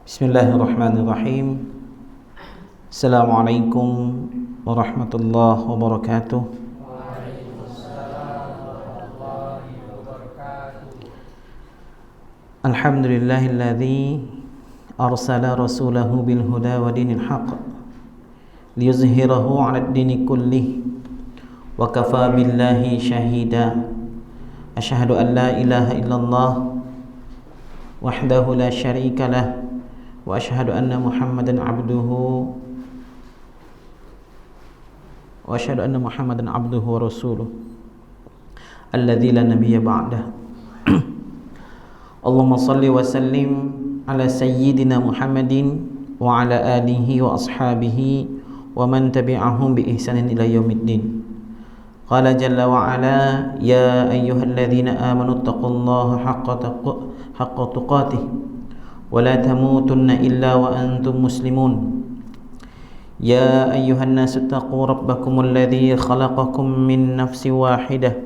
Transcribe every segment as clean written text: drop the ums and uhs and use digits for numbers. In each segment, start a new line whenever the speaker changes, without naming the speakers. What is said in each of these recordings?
Bismillahirrahmanirrahim. Assalamualaikum warahmatullahi wabarakatuh. Alhamdulillahilladzi arsala rasulahu bil huda wa dinil haqq liyuzhirahu 'alad dini kullih wa kafa billahi shahida. Asyhadu an la ilaha illallah wahdahu la syarika lah wa asyhadu anna Muhammadan abduhu wa rasuluh alladzi la nabiyya ba'dah. Allahumma salli wa sallim ala sayyidina Muhammadin wa ala alihi wa ashabihi wa man tabi'ahum bi ihsanin ila yaumiddin. Qala jalla wa ala ya ayyuhalladzina amanu taqullaha haqqa tuqatih wa la tamutunna illa wa antum muslimun. Ya ayyuhan nasu taqu rabbakumul ladzi khalaqakum min nafsin wahidah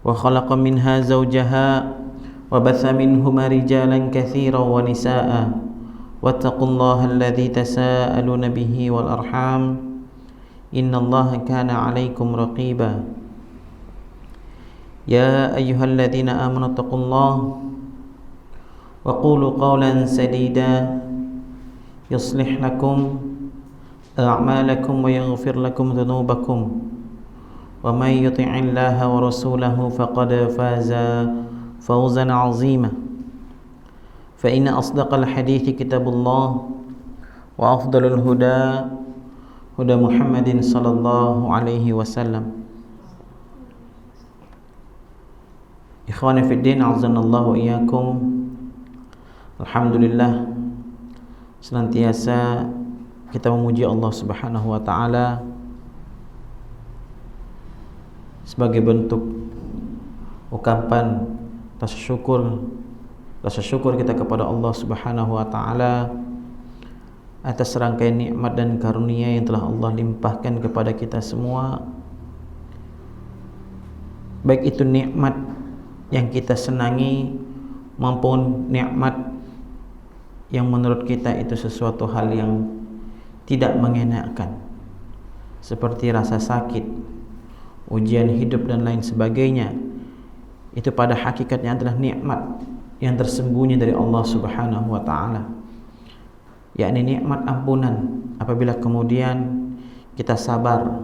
wa khalaqa minha zawjaha wa batha minhuma rijalan katsiran wa nisaa'a wattaqullaha alladzi tasaaluna bihi wal arham innallaha kana 'alaikum raqiba. Ya ayyuhalladzina amanu taqullaha wa qulu qawlan sadida yuslih lakum a'malakum wa yaghfir lakum dhunubakum wa may yuti'illaha wa rasulahu faqad faza fawzan 'azima. Fa inna asdaqal hadithi kitabullah wa afdalul huda huda Muhammadin sallallahu alaihi wasallam. Ikhwani fid din, azanallahu wa iyyakum. Alhamdulillah, senantiasa kita memuji Allah Subhanahu wa taala sebagai bentuk ungkapan rasa syukur kita kepada Allah Subhanahu wa taala atas rangkaian nikmat dan karunia yang telah Allah limpahkan kepada kita semua, baik itu nikmat yang kita senangi maupun nikmat yang menurut kita itu sesuatu hal yang tidak mengenakan, seperti rasa sakit, ujian hidup dan lain sebagainya. Itu pada hakikatnya adalah nikmat yang tersembunyi dari Allah Subhanahu wa taala, yakni nikmat ampunan apabila kemudian kita sabar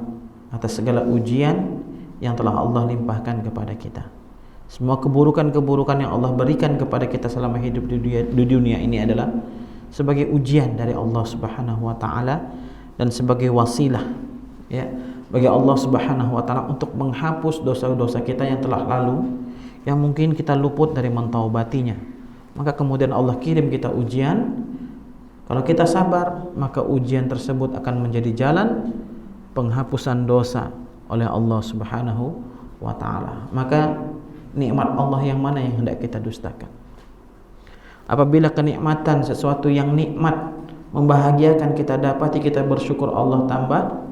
atas segala ujian yang telah Allah limpahkan kepada kita. Semua keburukan-keburukan yang Allah berikan kepada kita selama hidup di dunia ini adalah sebagai ujian dari Allah Subhanahu wa taala dan sebagai wasilah, ya, bagi Allah Subhanahu wa taala untuk menghapus dosa-dosa kita yang telah lalu, yang mungkin kita luput dari mentaubatinya. Maka kemudian Allah kirim kita ujian. Kalau kita sabar, maka ujian tersebut akan menjadi jalan penghapusan dosa oleh Allah Subhanahu wa taala. Maka nikmat Allah yang mana yang hendak kita dustakan? Apabila kenikmatan sesuatu yang nikmat membahagiakan kita dapati, kita bersyukur, Allah tambah.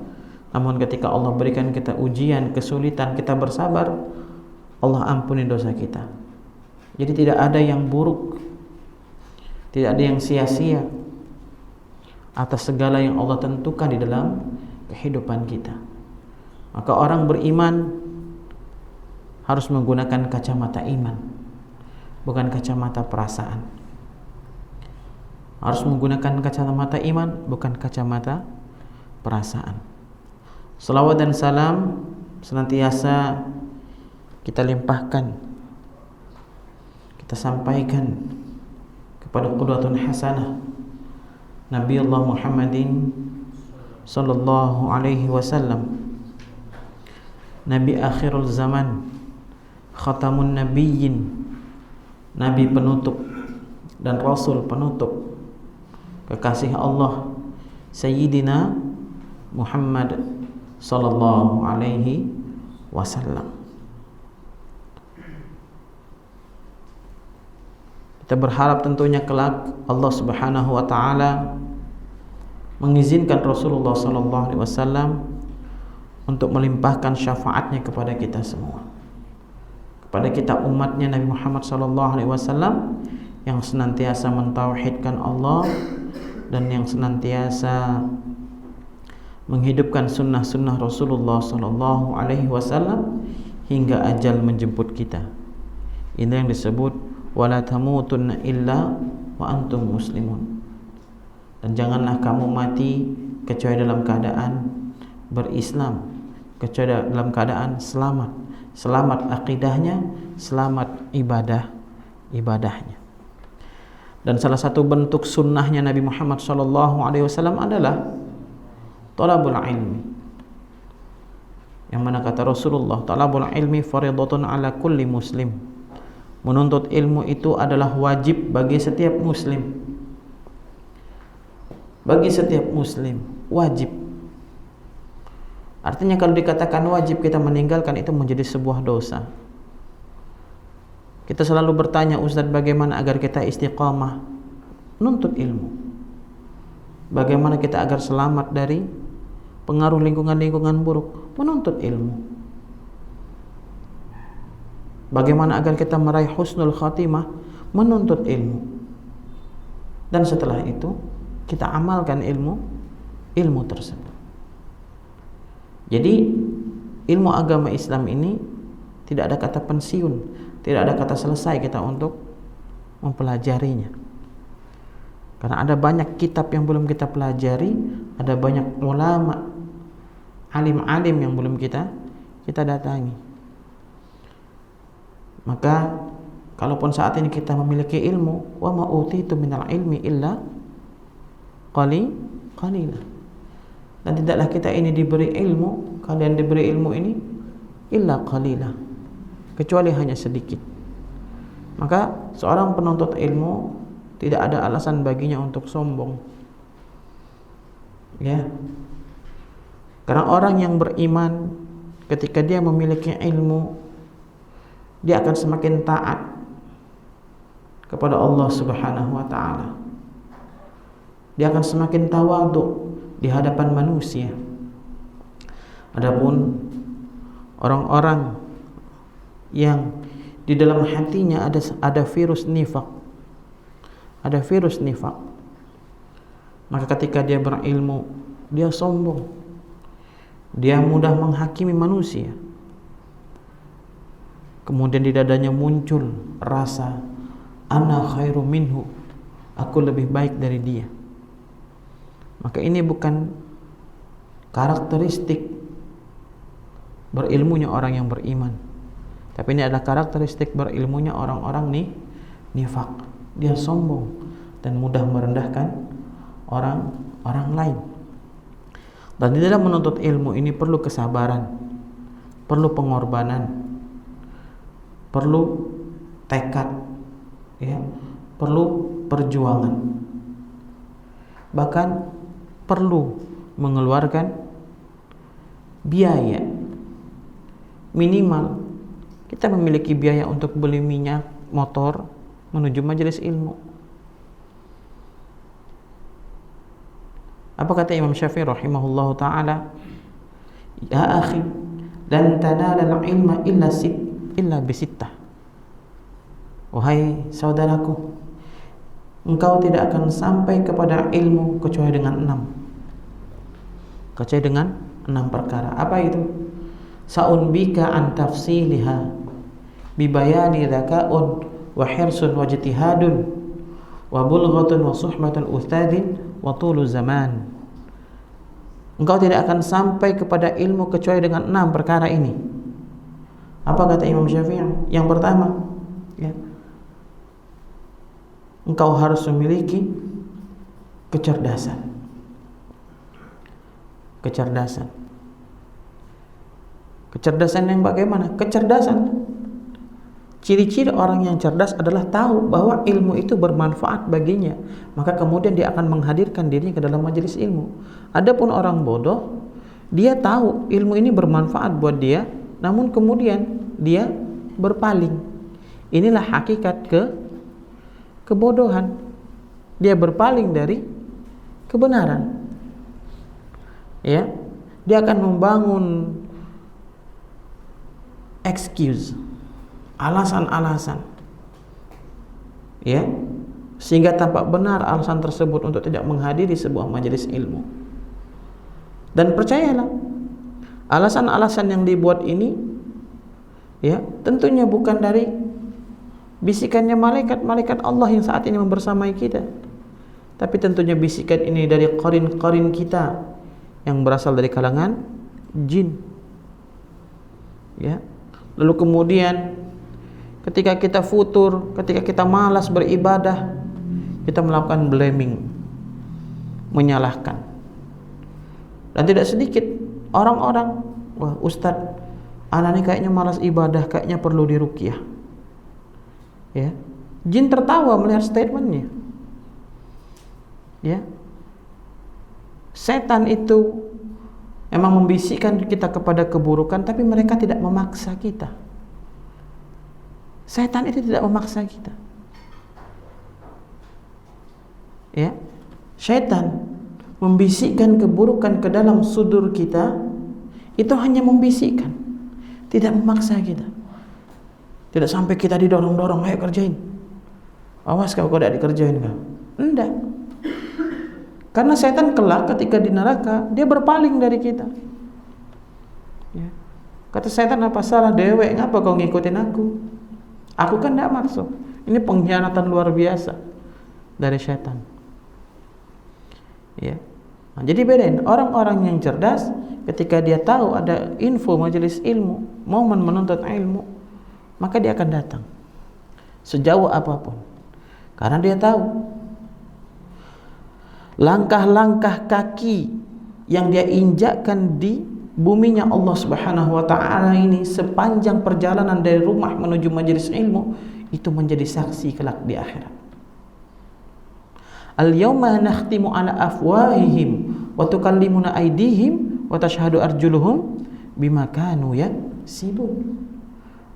Namun ketika Allah berikan kita ujian, kesulitan, kita bersabar, Allah ampuni dosa kita. Jadi tidak ada yang buruk, tidak ada yang sia-sia atas segala yang Allah tentukan di dalam kehidupan kita. Maka orang beriman harus menggunakan kacamata iman, bukan kacamata perasaan. Harus menggunakan kacamata iman, bukan kacamata perasaan. Salawat dan salam senantiasa kita limpahkan, kita sampaikan kepada qudwatun hasanah Nabi Allah Muhammadin sallallahu alaihi wasallam, Nabi akhirul zaman, khatamun nabiyyin, Nabi penutup dan Rasul penutup, kekasih Allah Sayyidina Muhammad sallallahu alaihi wasallam. Kita berharap tentunya kelak Allah Subhanahu wa taala mengizinkan Rasulullah sallallahu alaihi wasallam untuk melimpahkan syafaatnya kepada kita semua, kepada kita umatnya Nabi Muhammad sallallahu alaihi wasallam yang senantiasa mentauhidkan Allah dan yang senantiasa menghidupkan sunnah-sunnah Rasulullah sallallahu alaihi wasallam hingga ajal menjemput kita. Ini yang disebut wala tamutunna illa wa antum muslimun. Dan janganlah kamu mati kecuali dalam keadaan berislam, kecuali dalam keadaan selamat, selamat akidahnya, selamat ibadahnya. Dan salah satu bentuk sunnahnya Nabi Muhammad SAW adalah talabul ilmi, yang mana kata Rasulullah, talabul ilmi fardhatun ala kulli muslim. Menuntut ilmu itu adalah wajib bagi setiap muslim. Bagi setiap muslim wajib. Artinya kalau dikatakan wajib kita meninggalkan itu menjadi sebuah dosa. Kita selalu bertanya, Ustaz, bagaimana agar kita istiqamah menuntut ilmu? Bagaimana kita agar selamat dari pengaruh lingkungan-lingkungan buruk? Menuntut ilmu. Bagaimana agar kita meraih husnul khatimah? Menuntut ilmu. Dan setelah itu kita amalkan ilmu tersebut. Jadi ilmu agama Islam ini tidak ada kata pensiun, tidak ada kata selesai kita untuk mempelajarinya. Karena ada banyak kitab yang belum kita pelajari, ada banyak ulama, alim-alim yang belum kita datangi. Maka kalaupun saat ini kita memiliki ilmu, wa ma utitu minal ilmi illa qalila. Dan tidaklah kita ini diberi ilmu, kalian diberi ilmu ini illa qalila, kecuali hanya sedikit. Maka seorang penuntut ilmu tidak ada alasan baginya untuk sombong. Ya. Karena orang yang beriman ketika dia memiliki ilmu, dia akan semakin taat kepada Allah Subhanahu wa taala. Dia akan semakin tawadhu di hadapan manusia. Adapun orang-orang yang di dalam hatinya ada virus nifaq, maka ketika dia berilmu, dia sombong, dia mudah menghakimi manusia. Kemudian di dadanya muncul rasa ana khairu minhu, aku lebih baik dari dia. Maka ini bukan karakteristik berilmunya orang yang beriman, tapi ini adalah karakteristik berilmunya orang-orang nifaq. Dia sombong dan mudah merendahkan orang lain. Dan di dalam menuntut ilmu ini perlu kesabaran, perlu pengorbanan, perlu tekad, ya, perlu perjuangan, bahkan perlu mengeluarkan biaya. Minimal kita memiliki biaya untuk beli minyak motor menuju majelis ilmu. Apa kata Imam Syafi'i rahimahullahu ta'ala? Ya akhi, lan tanala al-ilma illa bisittah. Wahai saudaraku, engkau tidak akan sampai kepada ilmu kecuali dengan 6. Kecuali dengan 6 perkara. Apa itu? Sa'unbika an tafsiliha bibayani dzaka'un wa hirsun wa ijtihadun wa bulghatun wa suhbatun ustadin wa tulu zaman. Engkau tidak akan sampai kepada ilmu kecuali dengan 6 perkara ini. Apa kata Imam Syafi'i? Yang pertama, ya, engkau harus memiliki kecerdasan. Kecerdasan yang bagaimana? Kecerdasan, ciri-ciri orang yang cerdas adalah tahu bahwa ilmu itu bermanfaat baginya, maka kemudian dia akan menghadirkan dirinya ke dalam majelis ilmu. Adapun orang bodoh, dia tahu ilmu ini bermanfaat buat dia, namun kemudian dia berpaling. Inilah hakikat kebodohan. Dia berpaling dari kebenaran. Ya, dia akan membangun excuse, alasan-alasan, ya, sehingga tampak benar alasan tersebut untuk tidak menghadiri sebuah majelis ilmu. Dan percayalah, alasan-alasan yang dibuat ini ya tentunya bukan dari bisikannya malaikat Allah yang saat ini membersamai kita, tapi tentunya bisikan ini dari qarin-qarin kita yang berasal dari kalangan jin. Ya. Lalu kemudian ketika kita futur, ketika kita malas beribadah, kita melakukan blaming, menyalahkan. Dan tidak sedikit orang-orang, wah Ustadz, anak ini kayaknya malas ibadah, kayaknya perlu diruqyah. Ya. Jin tertawa melihat statementnya. Ya. Setan itu memang membisikkan kita kepada keburukan, tapi mereka tidak memaksa kita. Setan itu tidak memaksa kita. Ya. Setan membisikkan keburukan ke dalam sudur kita, itu hanya membisikkan, tidak memaksa kita. Tidak sampai kita didorong-dorong, ayo kerjain. Awas kau tidak dikerjain kau. Enggak. Karena setan kelak ketika di neraka, dia berpaling dari kita. Ya. Kata setan, apa salah dewek, ngapa kau ngikutin aku? Aku kan tidak maksud. Ini pengkhianatan luar biasa dari setan. Ya. Nah, jadi bedain orang-orang yang cerdas, ketika dia tahu ada info majelis ilmu, momen menuntut ilmu, maka dia akan datang sejauh apapun, karena dia tahu langkah-langkah kaki yang dia injakkan di buminya Allah Subhanahu wa taala ini sepanjang perjalanan dari rumah menuju majelis ilmu itu menjadi saksi kelak di akhirat. Al-yawma nakhtimu ala afwahihim wa tukallimuna aydihim wa tashhadu arjuluhum bima kanu yaksibun.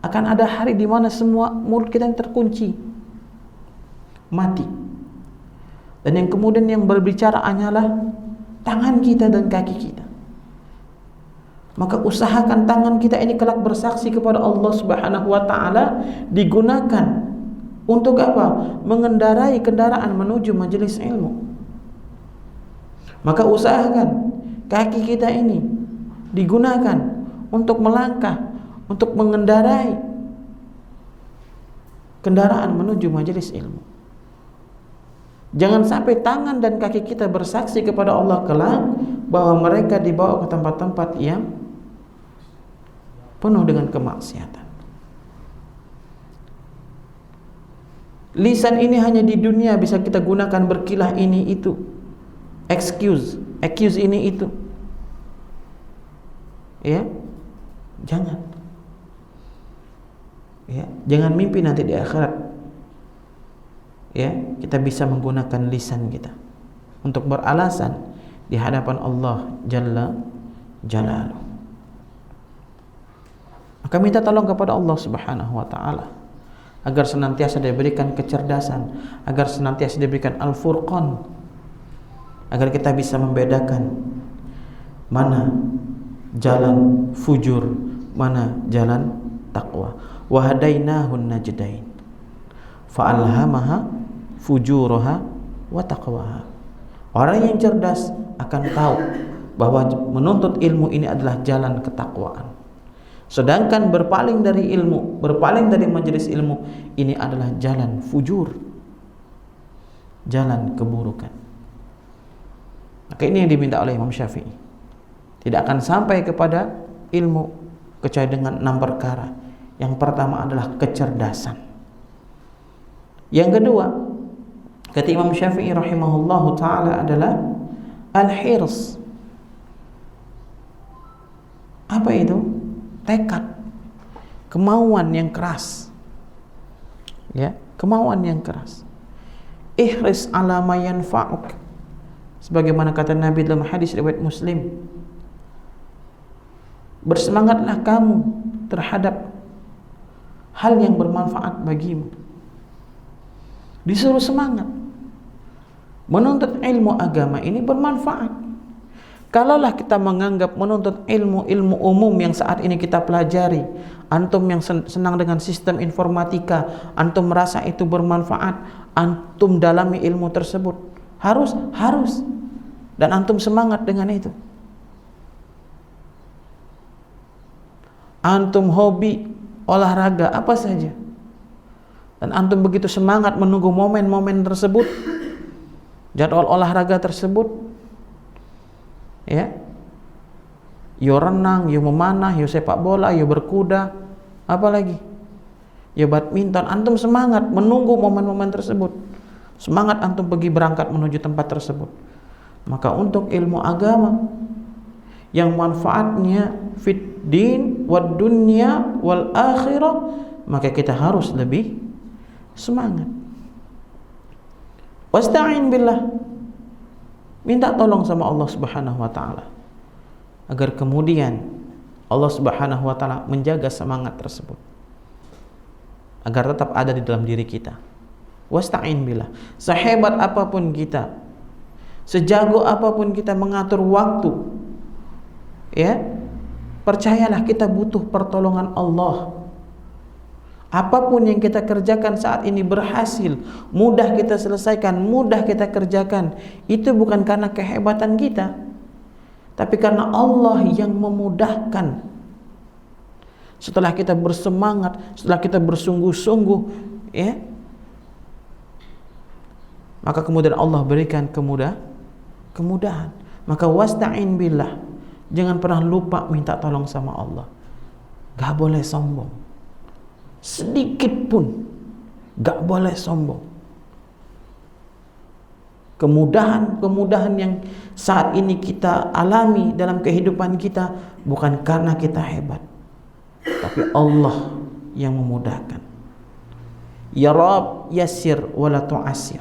Akan ada hari di mana semua mulut kita terkunci, mati. Dan yang kemudian yang berbicara hanyalah tangan kita dan kaki kita. Maka usahakan tangan kita ini kelak bersaksi kepada Allah Subhanahu wa taala, digunakan untuk apa? Mengendarai kendaraan menuju majelis ilmu. Maka usahakan kaki kita ini digunakan untuk melangkah, untuk mengendarai kendaraan menuju majelis ilmu. Jangan sampai tangan dan kaki kita bersaksi kepada Allah kelak bahwa mereka dibawa ke tempat-tempat yang penuh dengan kemaksiatan. Lisan ini hanya di dunia bisa kita gunakan berkilah ini itu, accuse ini itu. Ya, jangan. Ya, jangan mimpi nanti di akhirat. Ya, kita bisa menggunakan lisan kita untuk beralasan di hadapan Allah Jalla Jalaluh. Maka minta tolong kepada Allah Subhanahu wa taala agar senantiasa diberikan kecerdasan, agar senantiasa diberikan al-furqan, agar kita bisa membedakan mana jalan fujur, mana jalan taqwa. Wa hadainahun najdain fa'alhamaha fujuraha wa taqwaha. Orang yang cerdas akan tahu bahwa menuntut ilmu ini adalah jalan ketakwaan. Sedangkan berpaling dari ilmu, berpaling dari majelis ilmu, ini adalah jalan fujur, jalan keburukan. Maka ini yang diminta oleh Imam Syafi'i. Tidak akan sampai kepada ilmu kecuali dengan 6 perkara. Yang pertama adalah kecerdasan. Yang kedua, kata Imam Syafi'i rahimahullahu ta'ala adalah al-hirs. Apa itu? Tekad, kemauan yang keras. Ya, kemauan yang keras. Ihris ala ma yanfa'uk. Sebagaimana kata Nabi dalam hadis riwayat Muslim, bersemangatlah kamu terhadap hal yang bermanfaat bagimu. Disuruh semangat. Menuntut ilmu agama ini bermanfaat. Kalaulah kita menganggap menuntut ilmu umum yang saat ini kita pelajari, antum yang senang dengan sistem informatika, antum merasa itu bermanfaat, antum dalami ilmu tersebut. Harus. Dan antum semangat dengan itu. Antum hobi olahraga apa saja, dan antum begitu semangat menunggu momen-momen tersebut, jadwal olahraga tersebut, ya, yo renang, yo memanah, yo sepak bola, yo berkuda, apa lagi, yo badminton. Antum semangat menunggu momen-momen tersebut, semangat antum pergi berangkat menuju tempat tersebut. Maka untuk ilmu agama yang manfaatnya fit din wad dunya wal akhirah, maka kita harus lebih semangat. Wasta'in billah, minta tolong sama Allah Subhanahu wa taala agar kemudian Allah Subhanahu wa taala menjaga semangat tersebut agar tetap ada di dalam diri kita. Wasta'in billah, sehebat apapun kita, sejago apapun kita mengatur waktu, ya, percayalah kita butuh pertolongan Allah. Apapun yang kita kerjakan saat ini berhasil, mudah kita selesaikan, mudah kita kerjakan, itu bukan karena kehebatan kita, tapi karena Allah yang memudahkan. Setelah kita bersemangat, setelah kita bersungguh-sungguh, ya, maka kemudian Allah berikan kemudahan. Maka wasta'in billah, jangan pernah lupa minta tolong sama Allah. Gak boleh sombong sedikit pun, gak boleh sombong. Kemudahan yang saat ini kita alami dalam kehidupan kita bukan karena kita hebat, tapi Allah yang memudahkan. Ya Rabb yassir wala tu'assir,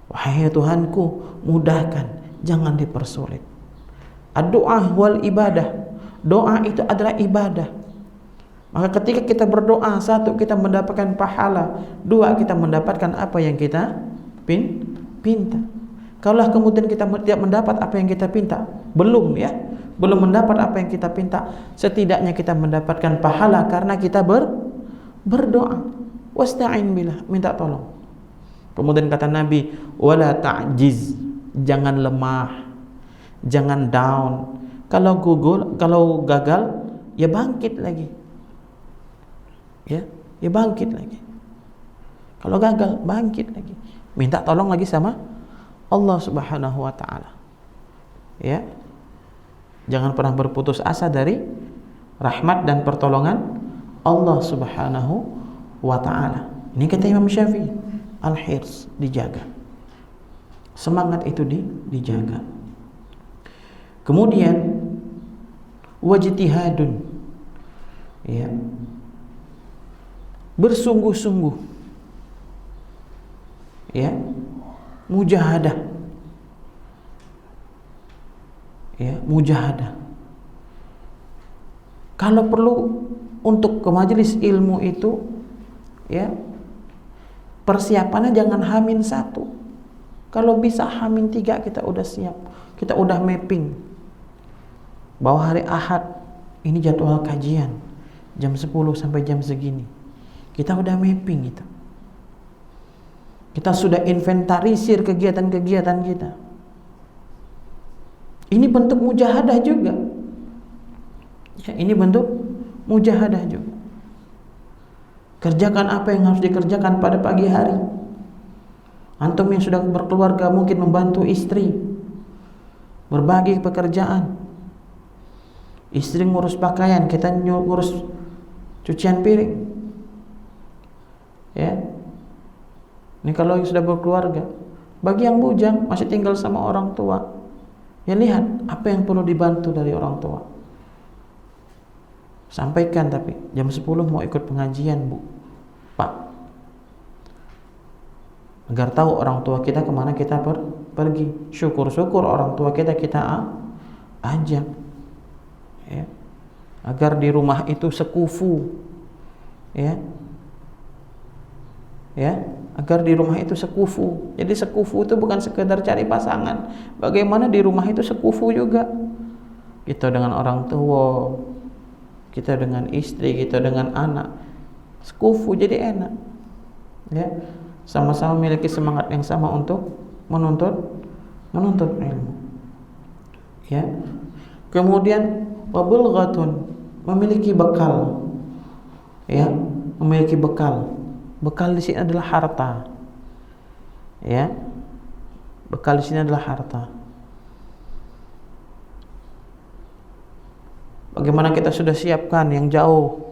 wahai Tuhanku, mudahkan, jangan dipersulit. Ad-du'a wal ibadah, doa itu adalah ibadah. Maka ketika kita berdoa, satu, kita mendapatkan pahala, dua, kita mendapatkan apa yang kita pinta. Kalau kemudian kita tidak mendapat apa yang kita pinta, belum mendapat apa yang kita pinta, setidaknya kita mendapatkan pahala karena kita berdoa. Wasta'in billah, minta tolong. Kemudian kata Nabi, wala ta'jiz, jangan lemah, jangan down. Kalau gagal, ya bangkit lagi. Ya bangkit lagi. Kalau gagal, bangkit lagi. Minta tolong lagi sama Allah Subhanahu wa taala. Ya. Jangan pernah berputus asa dari rahmat dan pertolongan Allah Subhanahu wa taala. Ini kata Imam Syafi'i, al-hirs, dijaga. Semangat itu dijaga. Kemudian wajtihadun. Ya. Bersungguh-sungguh, ya, mujahadah, ya, mujahadah. Kalau perlu untuk ke majelis ilmu itu, ya, persiapannya jangan H-1. Kalau bisa H-3 kita udah siap, kita udah mapping bahwa hari Ahad ini jadwal kajian jam 10 sampai jam segini. Kita udah mapping itu. Kita sudah inventarisir kegiatan-kegiatan kita. Ini bentuk mujahadah juga. Ya, ini bentuk mujahadah juga. Kerjakan apa yang harus dikerjakan pada pagi hari. Antum yang sudah berkeluarga mungkin membantu istri, berbagi pekerjaan. Istri ngurus pakaian, kita ngurus cucian piring. Ya, ini kalau sudah berkeluarga. Bagi yang bujang masih tinggal sama orang tua, ya lihat apa yang perlu dibantu dari orang tua. Sampaikan, tapi jam 10 mau ikut pengajian, Bu, Pak, agar tahu orang tua kita kemana kita pergi. Syukur-syukur orang tua kita ajak, ya, agar di rumah itu sekufu, ya, agar di rumah itu sekufu. Jadi sekufu itu bukan sekedar cari pasangan. Bagaimana di rumah itu sekufu juga. Kita dengan orang tua, kita dengan istri, kita dengan anak. Sekufu jadi enak. Ya. sama-sama memiliki semangat yang sama untuk menuntut ilmu. Ya. Kemudian wabulghatun, memiliki bekal. Ya, memiliki bekal. Bekal di sini adalah harta. Ya. Bekal di sini adalah harta. Bagaimana kita sudah siapkan yang jauh.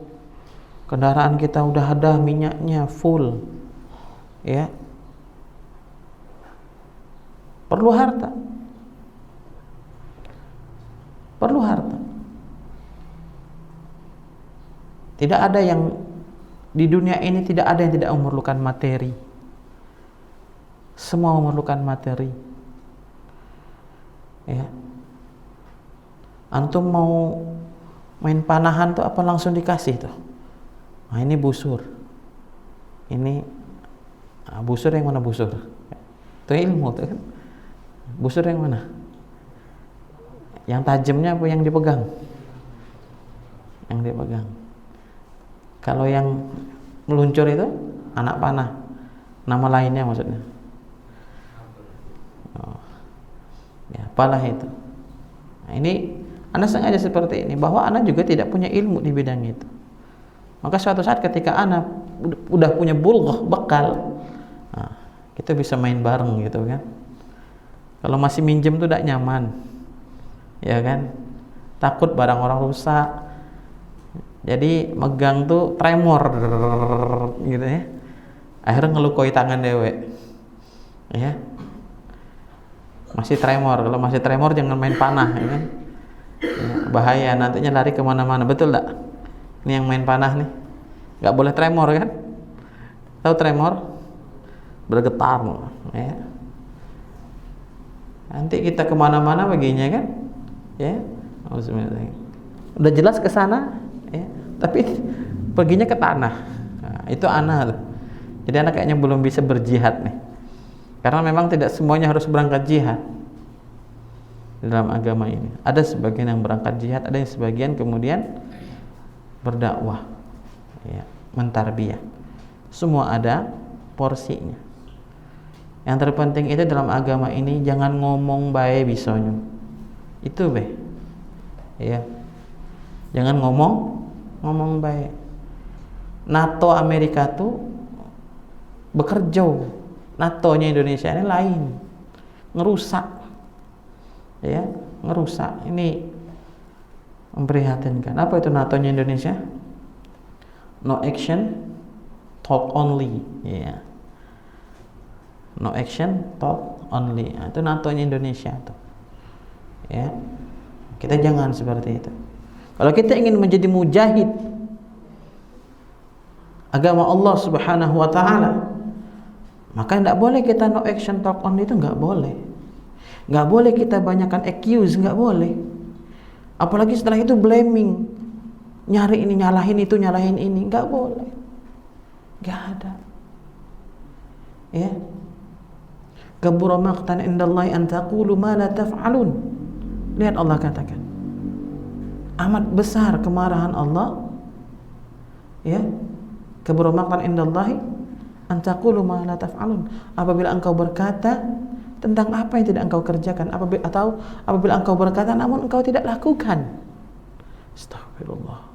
Kendaraan kita udah ada minyaknya full. Ya. Perlu harta. Perlu harta. Tidak ada yang di dunia ini, tidak ada yang tidak memerlukan materi. Semua memerlukan materi. Ya. Antum mau main panahan tuh apa langsung dikasih tuh? Nah, ini busur. Ini busur yang mana busur? Itu ilmu tuh kan. Busur yang mana? Yang tajamnya apa yang dipegang? Yang dipegang. Kalau yang meluncur itu anak panah. Nama lainnya maksudnya. Oh. Ya, apalah itu. Nah, ini Anda sengaja seperti ini, bahwa Anda juga tidak punya ilmu di bidang itu. Maka suatu saat ketika Anda udah punya bulghah, bekal, nah, kita bisa main bareng gitu kan. Kalau masih minjem tuh tidak nyaman, ya kan? Takut barang orang rusak. Jadi megang tuh tremor gitu ya. Akhirnya ngelukoi tangan dewe. Ya. Masih tremor. Kalau masih tremor jangan main panah, ya kan? Ya, bahaya, nantinya lari kemana-mana. Betul tak? Ini yang main panah nih, nggak boleh tremor kan? Tahu tremor? Bergetar, ya. Nanti kita kemana-mana baginya kan? Ya. Udah jelas ke sana, ya. Tapi perginya ke tanah. Nah, itu ana tuh. Jadi anak kayaknya belum bisa berjihad nih. Karena memang tidak semuanya harus berangkat jihad dalam agama ini. Ada sebagian yang berangkat jihad, ada yang sebagian kemudian berdakwah, ya, mentarbiyah. Semua ada porsinya. Yang terpenting itu dalam agama ini jangan ngomong bae bisonyo. Itu be. Ya. Jangan ngomong bae. NATO Amerika tuh bekerja. NATO-nya Indonesia ini lain. Ngerusak. Ya, ngerusak. Ini memprihatinkan. Apa itu NATO-nya Indonesia? No action, talk only. Ya. No action, talk only. Nah, itu NATO-nya Indonesia tuh. Ya. Kita jangan seperti itu. Kalau kita ingin menjadi mujahid agama Allah Subhanahu wa taala, maka tidak boleh kita no action talk only, itu nggak boleh. Nggak boleh kita banyakkan accuse, nggak boleh. Apalagi setelah itu blaming, nyari ini, nyalahin itu, nyalahin ini, nggak boleh. Nggak ada. Ya. Kabura maqtan indallahi an taqulu ma la taf'alun. Lihat Allah katakan, amat besar kemarahan Allah, ya, kabura maqtan indallahi an taqulu ma la taf'alun, apabila engkau berkata tentang apa yang tidak engkau kerjakan, apabila engkau berkata namun engkau tidak lakukan. Astagfirullah.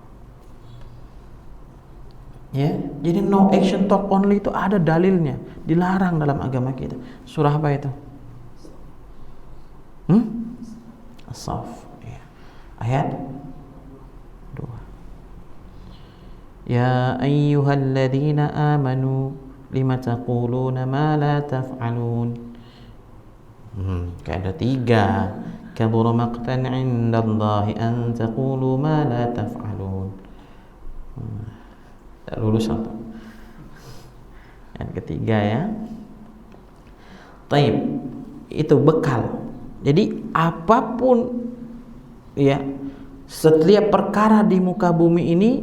Ya, jadi no action talk only itu ada dalilnya, dilarang dalam agama kita. Surah apa itu? As-Saff, ya. Ayat 2. Ya ayyuhalladzina amanu lima taquluna ma la taf'alun. Kayak ada 3. Kabura maqtan 'indallahi an taqulu ma la taf'alun. Lulus satu. Yang ketiga ya. Taib. Itu bekal. Jadi apapun ya, setiap perkara di muka bumi ini,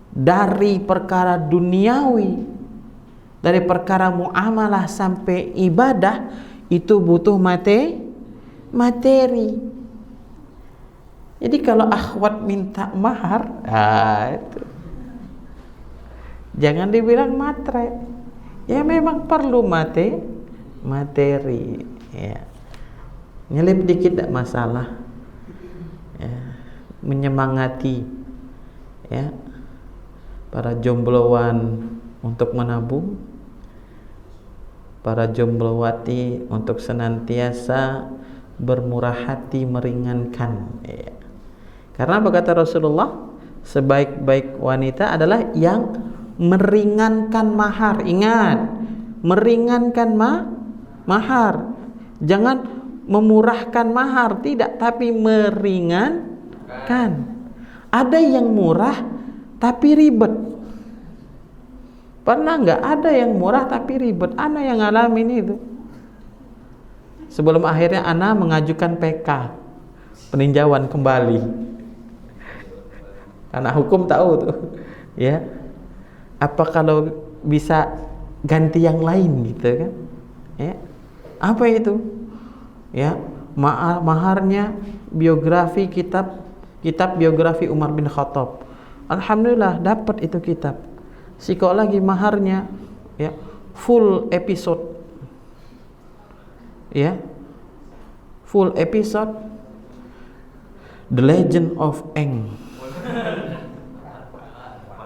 dari perkara duniawi, dari perkara muamalah sampai ibadah, itu butuh materi. Jadi kalau akhwat minta mahar, itu jangan dibilang matre. Ya memang perlu materi. Ya. Nyelip dikit tidak masalah. Ya. Menyemangati ya para jombloan untuk menabung, para jomblowati untuk senantiasa bermurah hati, meringankan ya. Karena berkata Rasulullah, sebaik-baik wanita adalah yang meringankan mahar. Ingat, meringankan mahar. Jangan memurahkan mahar, tidak, tapi meringankan. Ada yang murah tapi ribet. Pernah nggak ada yang murah tapi ribet? Ana yang ngalamin itu. Sebelum akhirnya Ana mengajukan PK, peninjauan kembali. Karena hukum tahu tuh, ya. Apa kalau bisa ganti yang lain gitu kan? Ya. Apa itu? Ya, maharnya biografi kitab biografi Umar bin Khattab. Alhamdulillah dapat itu kitab. Siko lagi maharnya ya full episode. Ya. Full episode The Legend of Aang.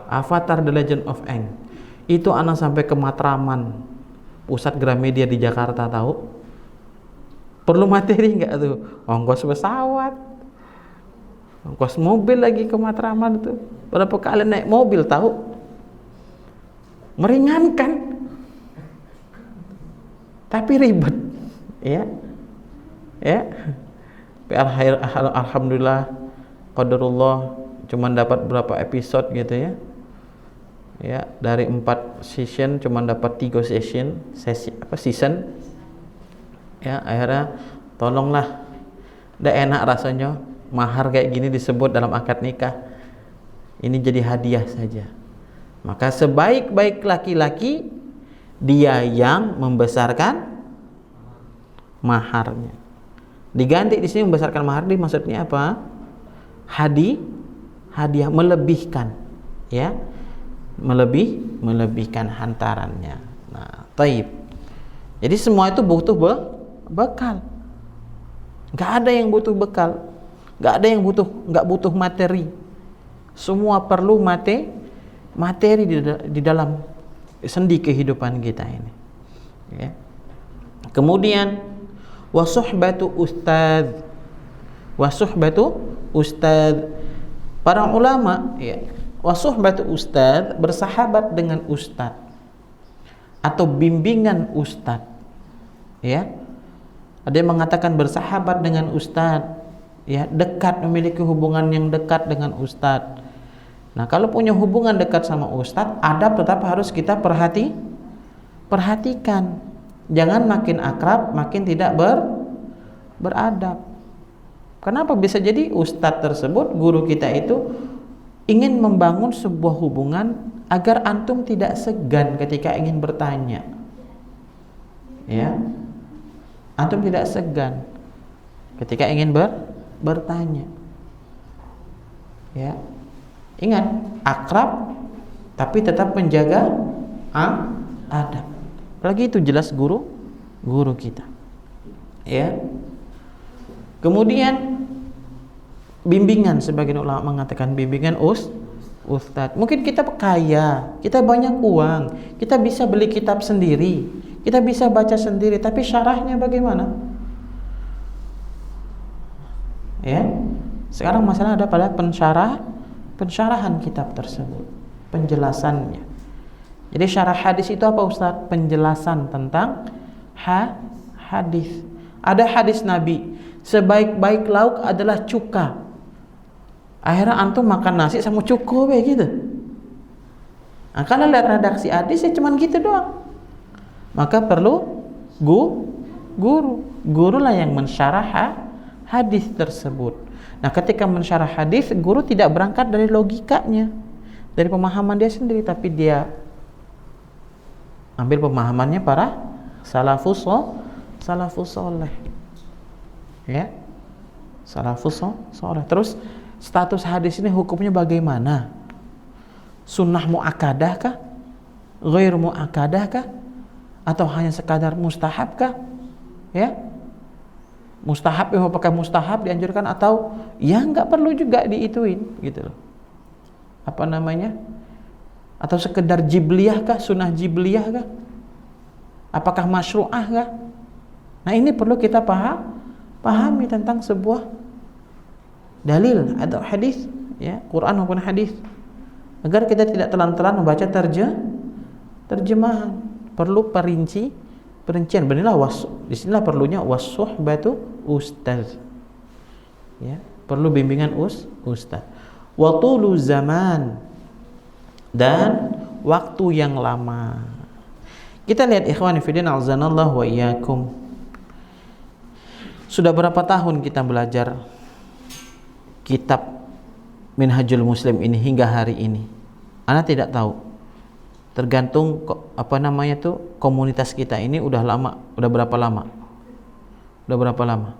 Avatar The Legend of Aang. Itu anak sampai ke Matraman, pusat Gramedia di Jakarta, tahu? Perlu materi enggak tuh? Ongkos pesawat, ongkos mobil lagi ke Matraman tuh. Berapa kali naik mobil, tahu? Meringankan. Tapi ribet. Ya. Ya. Alhamdulillah qadarullah cuma dapat berapa episode gitu ya. Ya, dari 4 season cuma dapat 3 season. Ya, akhirnya tolonglah. Nggak enak rasanya mahar kayak gini disebut dalam akad nikah. Ini jadi hadiah saja. Maka sebaik-baik laki-laki dia yang membesarkan maharnya. Diganti di sini membesarkan mahar, maksudnya apa? Hadiah melebihkan, ya. Melebihkan hantarannya. Nah, taib. Jadi semua itu butuh bekal. Enggak ada yang butuh bekal. Enggak butuh materi. Semua perlu materi di dalam sendi kehidupan kita ini. Ya. Kemudian wasuhbatu ustadz. Para ulama ya, wasuhbatu ustadz, bersahabat dengan ustadz atau bimbingan ustadz. Ya. Ada yang mengatakan bersahabat dengan ustadz, ya, dekat, memiliki hubungan yang dekat dengan ustadz. Nah, kalau punya hubungan dekat sama ustadz, adab tetap harus kita perhatikan. Jangan makin akrab makin tidak beradab. Kenapa? Bisa jadi ustadz tersebut, guru kita itu ingin membangun sebuah hubungan agar antum tidak segan ketika ingin bertanya. Ya. Antum tidak segan ketika ingin bertanya. Ya. Ingat, akrab tapi tetap menjaga adab. Apalagi itu jelas guru kita. Ya. Kemudian bimbingan, sebagian ulama mengatakan bimbingan ustadz. Mungkin kita kaya, kita banyak uang, kita bisa beli kitab sendiri, kita bisa baca sendiri, tapi syarahnya bagaimana? Ya. Sekarang masalah ada pada pensyarahan kitab tersebut, penjelasannya. Jadi syarah hadis itu apa, Ustaz? Penjelasan tentang hadis. Ada hadis Nabi, sebaik-baik lauk adalah cuka. Akhirnya antum makan nasi sama cuko begitu. Nah, kalau lihat redaksi hadis ya cuman gitu doang. Maka perlu guru lah yang mensyarah hadis tersebut. Nah, ketika mensyarah hadis, guru tidak berangkat dari logikanya, dari pemahaman dia sendiri, tapi dia ambil pemahamannya para salafus saleh. Ya. Salafus saleh. Terus status hadis ini hukumnya bagaimana? Sunnah muakkadah kah? Ghair muakkadah kah? atau hanya sekadar mustahabkah? Ya, mustahab, ya apakah mustahab dianjurkan atau ya nggak perlu juga diituin gitu loh. Apa namanya? Atau sekedar jibliyah kah, sunnah jibliyah kah? Apakah masyru'ah kah? Nah, ini perlu kita pahami tentang sebuah dalil atau hadis, ya, Quran maupun hadis, agar kita tidak telan-telan membaca terjemahan. Perlu perincian. Disinilah perlunya wasuhbatu ustaz. Ya, perlu bimbingan ustaz. Wa tulu zaman, dan waktu yang lama. Kita lihat ikhwani fillah azanallahu wa iyyakum. Sudah berapa tahun kita belajar kitab Minhajul Muslim ini hingga hari ini? Ana tidak tahu. Tergantung komunitas kita ini udah lama, udah berapa lama? Udah berapa lama?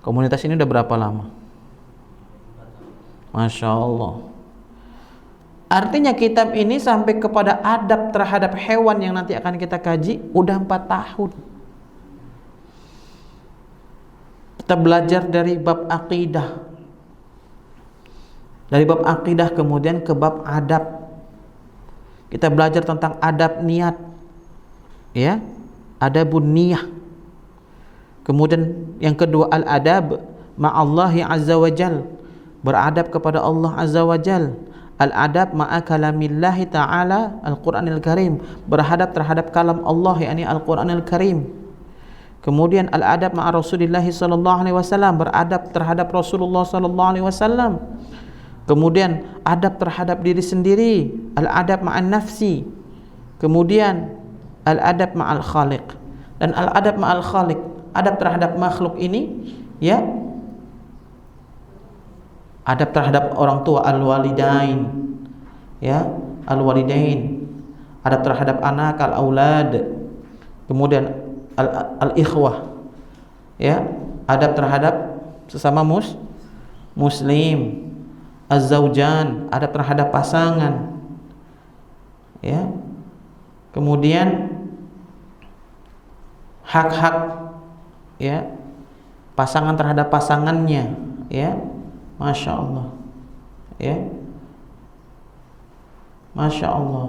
Komunitas ini udah berapa lama? Masya Allah. Artinya kitab ini sampai kepada adab terhadap hewan yang nanti akan kita kaji udah 4 tahun. Kita belajar dari bab akidah, kemudian ke bab adab. Kita belajar tentang adab niat, ya, adabun niyah. Kemudian yang kedua al-adab ma'allahi azza wa jal, beradab kepada Allah azza wa jal. Al-adab ma'a kalamillahi ta'ala al-Quranil Karim, berhadap terhadap kalam Allah, yakni Al-Quranil Karim. Kemudian al-adab ma'a Rasulillahi sallallahu alaihi wasallam, beradab terhadap Rasulullah sallallahu alaihi wasallam. Kemudian adab terhadap diri sendiri, al-adab ma'an nafsi. Kemudian al-adab ma'al khaliq, dan al-adab ma'al khaliq, adab terhadap makhluk ini, ya, adab terhadap orang tua, al-walidain, ya, al-walidain, adab terhadap anak, al-aulad. Kemudian al-ikhwah, ya, adab terhadap sesama muslim, az-zaujan, adab terhadap pasangan, ya. Kemudian hak-hak, ya, pasangan terhadap pasangannya, ya. Masya Allah, ya, Masya Allah.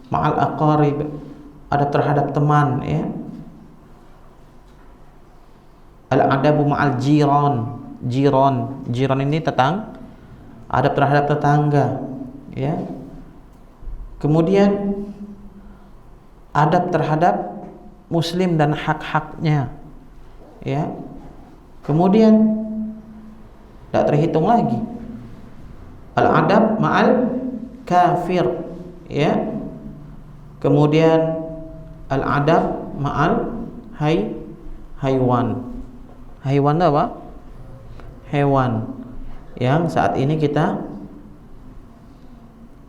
Ma'al aqarib, adab terhadap teman, ya. Al-adabu ma'al jiran ini adab terhadap tetangga, ya. Kemudian adab terhadap muslim dan hak-haknya, ya. Kemudian tidak terhitung lagi al-adab ma'al kafir, ya. Kemudian al-adab ma'al haywan. Hewan itu apa? Hewan yang saat ini kita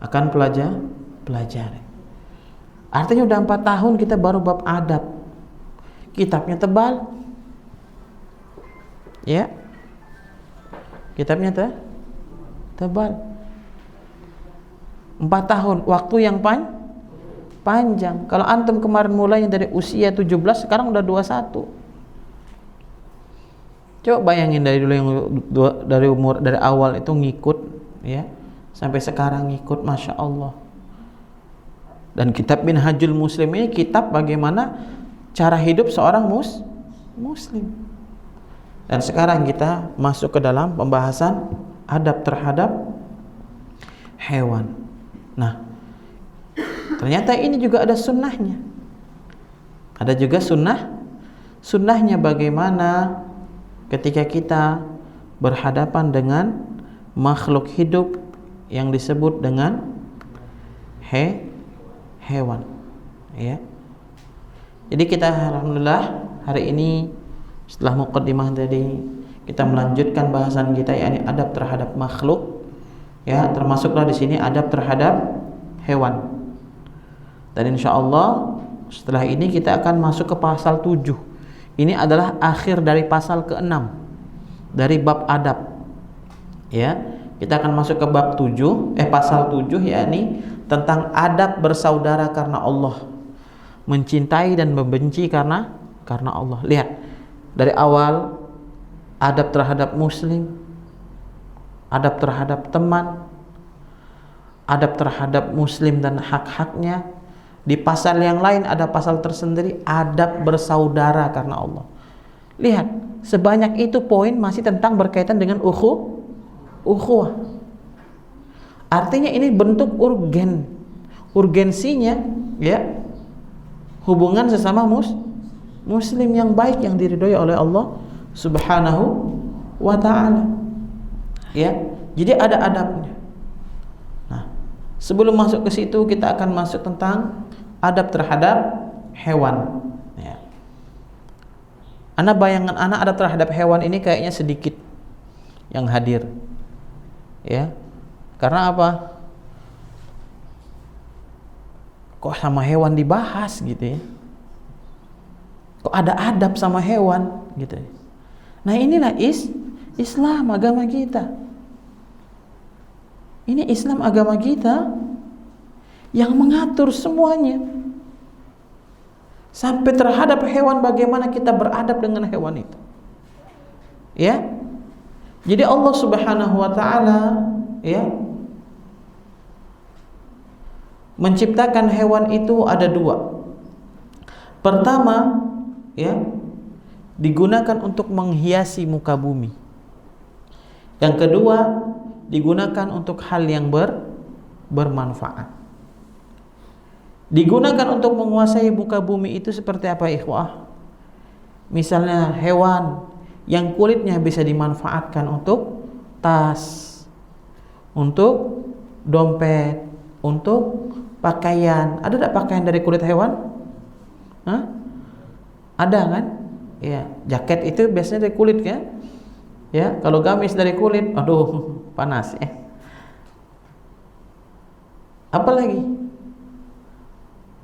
akan pelajari. Artinya udah 4 tahun kita baru bab adab. Kitabnya tebal, ya. Kitabnya tebal. 4 tahun, waktu yang panjang. Kalau antum kemarin mulainya dari usia 17, sekarang udah 21. Coba bayangin dari dulu yang dari awal itu ngikut, ya, sampai sekarang ngikut, Masya Allah. Dan kitab Minhajul Muslim ini kitab bagaimana cara hidup seorang muslim. Dan sekarang kita masuk ke dalam pembahasan adab terhadap hewan. Nah, ternyata ini juga ada sunnahnya. Ada juga sunnahnya bagaimana ketika kita berhadapan dengan makhluk hidup yang disebut dengan hewan, ya. Jadi kita alhamdulillah hari ini setelah muqaddimah tadi kita melanjutkan bahasan kita, yakni adab terhadap makhluk, ya, termasuklah di sini adab terhadap hewan. Dan insyaallah setelah ini kita akan masuk ke pasal 7. Ini adalah akhir dari pasal ke-6 dari bab adab, ya. Kita akan masuk ke bab 7, pasal 7, yakni tentang adab bersaudara karena Allah. mencintai dan membenci karena Allah. Lihat dari awal, adab terhadap muslim, adab terhadap teman, adab terhadap muslim dan hak-haknya. Di pasal yang lain ada pasal tersendiri, adab bersaudara karena Allah. Lihat, sebanyak itu poin masih tentang berkaitan dengan ukhuwah. Artinya ini bentuk urgensinya, ya, hubungan sesama muslim yang baik yang diridhoi oleh Allah Subhanahu wa ta'ala. Ya, jadi ada adabnya. Nah, sebelum masuk ke situ kita akan masuk tentang adab terhadap hewan. Ya. Bayangan anak adab terhadap hewan ini kayaknya sedikit yang hadir. Ya. Karena apa? Kok sama hewan dibahas gitu ya? Kok ada adab sama hewan gitu ya? Nah, inilah Islam, agama kita. Ini Islam, agama kita yang mengatur semuanya. Sampai terhadap hewan, bagaimana kita beradab dengan hewan itu. Ya. Jadi Allah Subhanahu wa ta'ala, ya, menciptakan hewan itu ada dua. Pertama, ya, digunakan untuk menghiasi muka bumi. Yang kedua, digunakan untuk hal yang bermanfaat. Digunakan untuk menguasai muka bumi itu seperti apa, ikhwah? Misalnya hewan yang kulitnya bisa dimanfaatkan untuk tas, untuk dompet, untuk pakaian. Ada tak pakaian dari kulit hewan? Hah? Ada kan? Ya, jaket itu biasanya dari kulit kan? Ya, kalau gamis dari kulit, aduh, panas ya. Apalagi?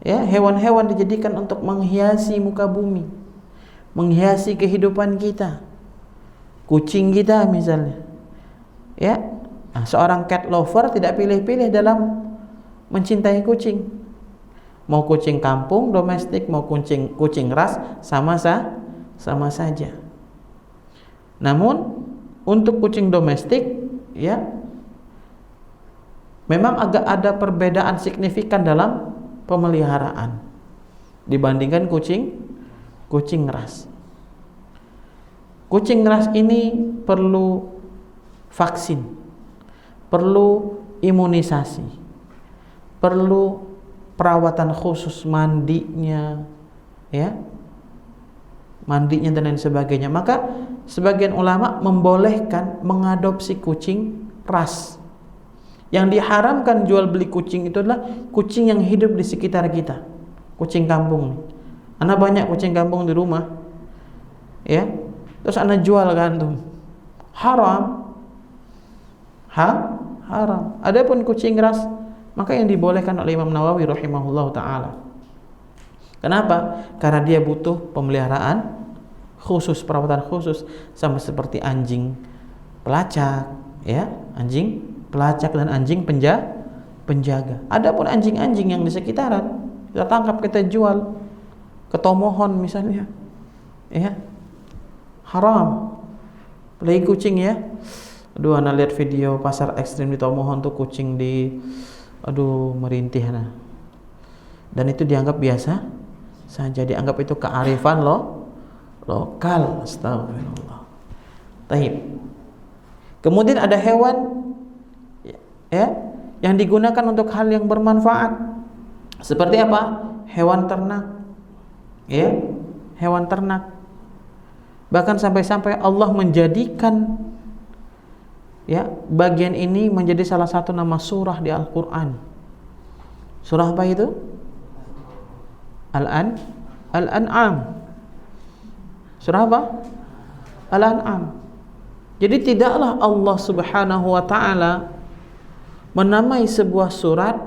Ya, hewan-hewan dijadikan untuk menghiasi muka bumi, menghiasi kehidupan kita. Kucing kita misalnya. Ya. Nah, seorang cat lover tidak pilih-pilih dalam mencintai kucing. Mau kucing kampung, domestik, mau kucing ras, sama saja. Namun untuk kucing domestik, ya, memang agak ada perbedaan signifikan dalam pemeliharaan dibandingkan kucing ras. Kucing ras ini perlu vaksin, perlu imunisasi, perlu perawatan khusus, mandinya, ya, mandinya dan lain sebagainya. Maka sebagian ulama membolehkan mengadopsi kucing ras. Yang diharamkan jual beli kucing itu adalah kucing yang hidup di sekitar kita, kucing kampung. Ana banyak kucing kampung di rumah, ya. Terus ana jual kan tuh, haram. Haram. Adapun kucing ras, maka yang dibolehkan oleh Imam Nawawi rahimahullah taala. Kenapa? Karena dia butuh pemeliharaan khusus, perawatan khusus, sama seperti anjing pelacak, ya, anjing pelacak dan anjing penjaga. Adapun anjing-anjing yang di sekitaran, kita tangkap, kita jual ke tomohon misalnya, ya, haram. Lagi kucing, ya. Aduh, ana lihat video pasar ekstrim di Tomohon tuh kucing merintih nah. Dan itu dianggap biasa saja, dianggap itu kearifan lokal. Astagfirullah. Taib. Kemudian ada hewan, ya, yang digunakan untuk hal yang bermanfaat. Seperti apa? Hewan ternak. Ya, hewan ternak. Bahkan sampai-sampai Allah menjadikan, ya, bagian ini menjadi salah satu nama surah di Al-Quran. Surah apa itu? Al-An'am. Surah apa? Al-An'am. Jadi tidaklah Allah Subhanahu wa ta'ala menamai sebuah surat,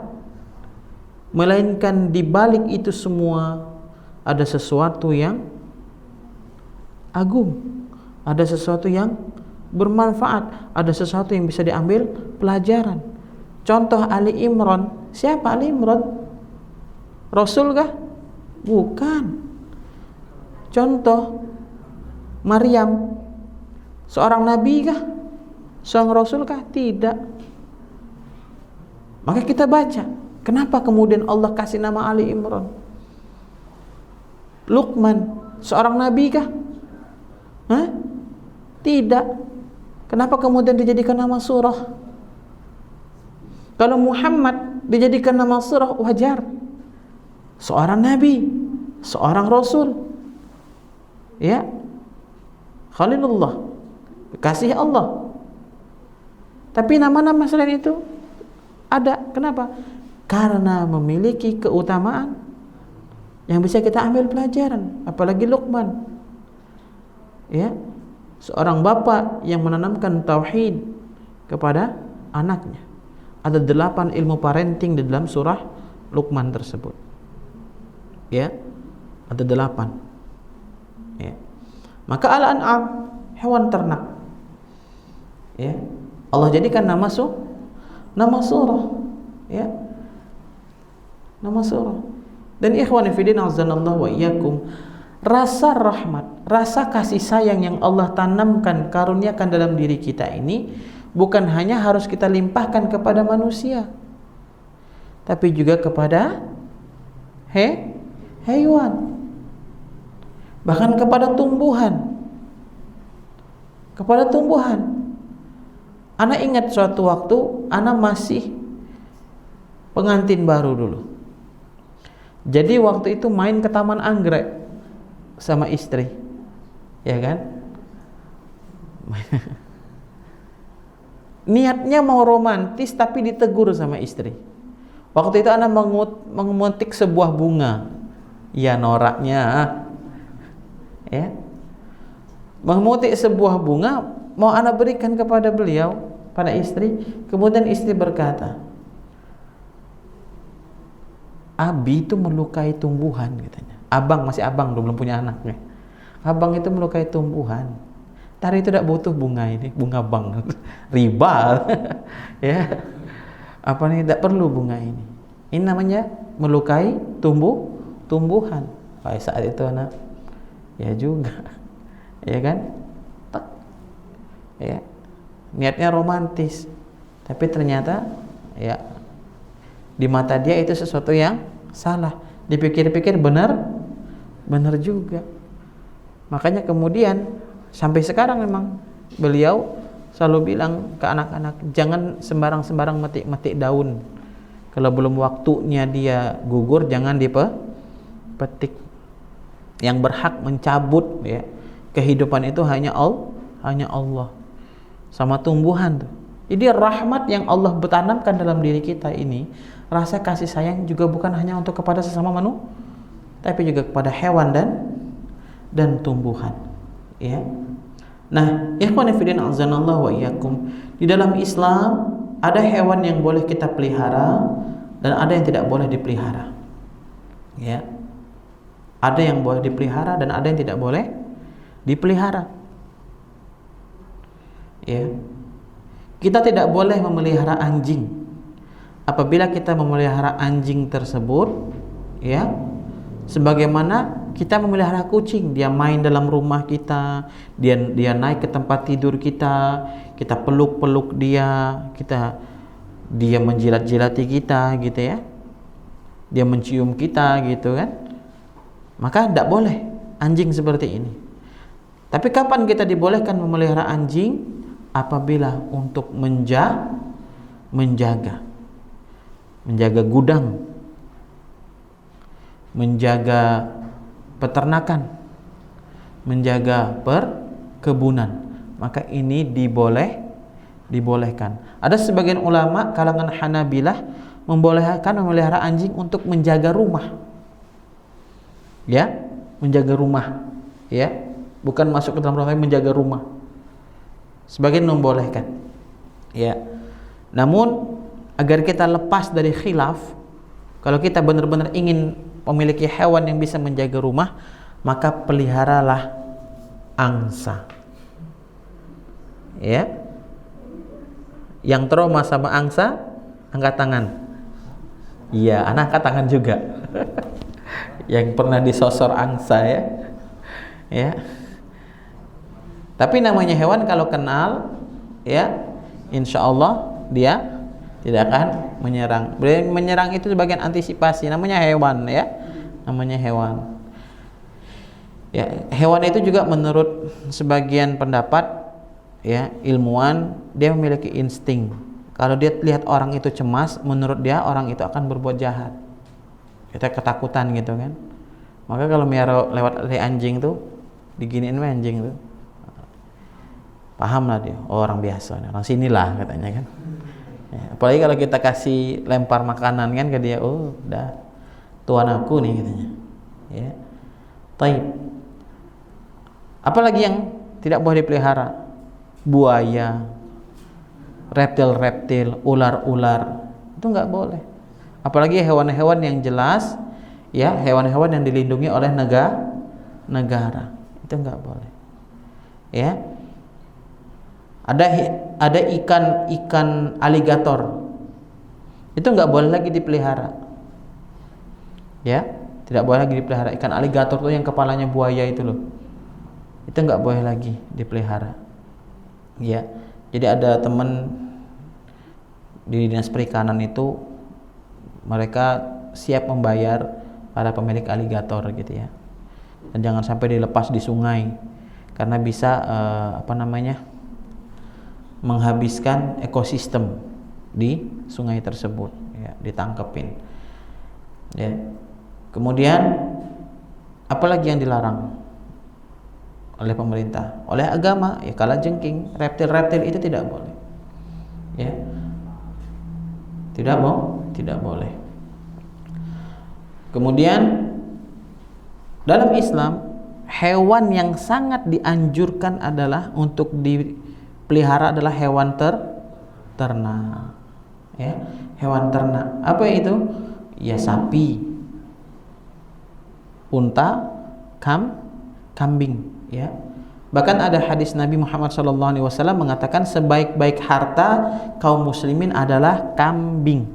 melainkan di balik itu semua ada sesuatu yang agung, ada sesuatu yang bermanfaat, ada sesuatu yang bisa diambil pelajaran. Contoh Ali Imran. Siapa Ali Imran? Rasul kah? Bukan. Contoh, Maryam seorang nabi kah? Seorang rasul kah? Tidak. Maka kita baca, kenapa kemudian Allah kasih nama Ali Imran? Luqman seorang nabi kah? Hah? Tidak. Kenapa kemudian dijadikan nama surah? Kalau Muhammad dijadikan nama surah, wajar. Seorang nabi, seorang rasul. Ya. Khalilullah, kasih Allah. Tapi nama-nama selain itu ada. Kenapa? Karena memiliki keutamaan yang bisa kita ambil pelajaran. Apalagi Luqman, ya, seorang bapak yang menanamkan tauhid kepada anaknya. Ada 8 ilmu parenting di dalam surah Luqman tersebut. Ya, ada 8. Ya. Maka al-an'am, hewan ternak, ya, Allah jadikan nama surah, ya, nama surah. Dan ikhwan fillah azanallahu wa iyyakum, rasa rahmat, rasa kasih sayang yang Allah tanamkan, karuniakan dalam diri kita ini bukan hanya harus kita limpahkan kepada manusia, tapi juga kepada hewan, bahkan kepada tumbuhan. Ana ingat suatu waktu ana masih pengantin baru dulu. Jadi waktu itu main ke Taman Anggrek sama istri, ya kan? Niatnya mau romantis tapi ditegur sama istri. Waktu itu ana mengemetik sebuah bunga. Ya noraknya, ya, mengemetik sebuah bunga mau ana berikan kepada beliau, pada istri. Kemudian istri berkata, Abi itu melukai tumbuhan, katanya. Abang, masih abang, belum punya anaknya. Abang itu melukai tumbuhan. Tari itu tidak butuh bunga ini, bunga bang, riba. Ya, apa nih, tidak perlu bunga ini. Ini namanya melukai tumbuhan. Pada saat itu anak, ya juga, ya kan? Tak, ya, niatnya romantis, tapi ternyata, ya, di mata dia itu sesuatu yang salah. Dipikir-pikir benar juga. Makanya kemudian sampai sekarang memang beliau selalu bilang ke anak-anak, jangan sembarang metik daun. Kalau belum waktunya dia gugur, jangan dipetik. Yang berhak mencabut, ya, kehidupan itu hanya Allah. Sama tumbuhan tuh. Jadi rahmat yang Allah bertanamkan dalam diri kita ini, rasa kasih sayang juga bukan hanya untuk kepada sesama manusia, tapi juga kepada hewan dan tumbuhan, ya. Nah, ikhwan fillah azanallahu wa iyyakum, di dalam Islam ada hewan yang boleh kita pelihara dan ada yang tidak boleh dipelihara. Ya. Ada yang boleh dipelihara dan ada yang tidak boleh dipelihara. Ya. Kita tidak boleh memelihara anjing. Apabila kita memelihara anjing tersebut, ya, sebagaimana kita memelihara kucing, dia main dalam rumah kita, dia naik ke tempat tidur kita peluk dia, dia menjilat-jilati kita, gitu ya, dia mencium kita, gitu kan. Maka tidak boleh anjing seperti ini. Tapi kapan kita dibolehkan memelihara anjing? Apabila untuk menjaga gudang, menjaga peternakan, menjaga perkebunan, maka ini dibolehkan. Ada sebagian ulama kalangan Hanabilah membolehkan memelihara anjing untuk menjaga rumah. Ya, menjaga rumah, ya, bukan masuk ke dalam rumah, tapi menjaga rumah. Sebagian membolehkan, ya. Namun agar kita lepas dari khilaf, kalau kita benar-benar ingin memiliki hewan yang bisa menjaga rumah, maka peliharalah angsa. Ya. Yang trauma sama angsa, angkat tangan. Iya, anak angkat tangan juga. yang pernah disosor angsa ya. Ya. Tapi namanya hewan kalau kenal ya, insya Allah dia tidak akan menyerang. Menyerang itu sebagian antisipasi, namanya hewan ya. Namanya hewan. Ya, hewan itu juga menurut sebagian pendapat ya, ilmuwan, dia memiliki insting. Kalau dia lihat orang itu cemas, menurut dia orang itu akan berbuat jahat. Kita ketakutan gitu kan. Maka kalau miara lewat anjing tuh, diginiin anjing tuh, paham lah dia, oh, orang biasa, orang sinilah katanya kan. Ya, apalagi kalau kita kasih lempar makanan kan ke dia, oh udah tuan aku nih katanya. Ya, taib. Apalagi yang tidak boleh dipelihara? Buaya, reptil-reptil, ular-ular, itu nggak boleh. Apalagi hewan-hewan yang jelas, ya, hewan-hewan yang dilindungi oleh negara, itu nggak boleh. Ya, ada ikan aligator, itu nggak boleh lagi dipelihara. Ya, tidak boleh lagi dipelihara. Ikan aligator tuh yang kepalanya buaya itu loh, itu nggak boleh lagi dipelihara. Ya, jadi ada teman di dinas perikanan itu, mereka siap membayar para pemilik aligator gitu ya, dan jangan sampai dilepas di sungai karena bisa menghabiskan ekosistem di sungai tersebut ya, ditangkepin ya. Kemudian apalagi yang dilarang oleh pemerintah, oleh agama ya, kalajengking, reptil-reptil itu tidak boleh ya, tidak boleh. Kemudian dalam Islam, hewan yang sangat dianjurkan adalah untuk dipelihara adalah hewan ternak ya, hewan ternak. Apa itu? Ya, sapi, unta, kambing ya. Bahkan ada hadis Nabi Muhammad SAW mengatakan sebaik-baik harta kaum muslimin adalah kambing,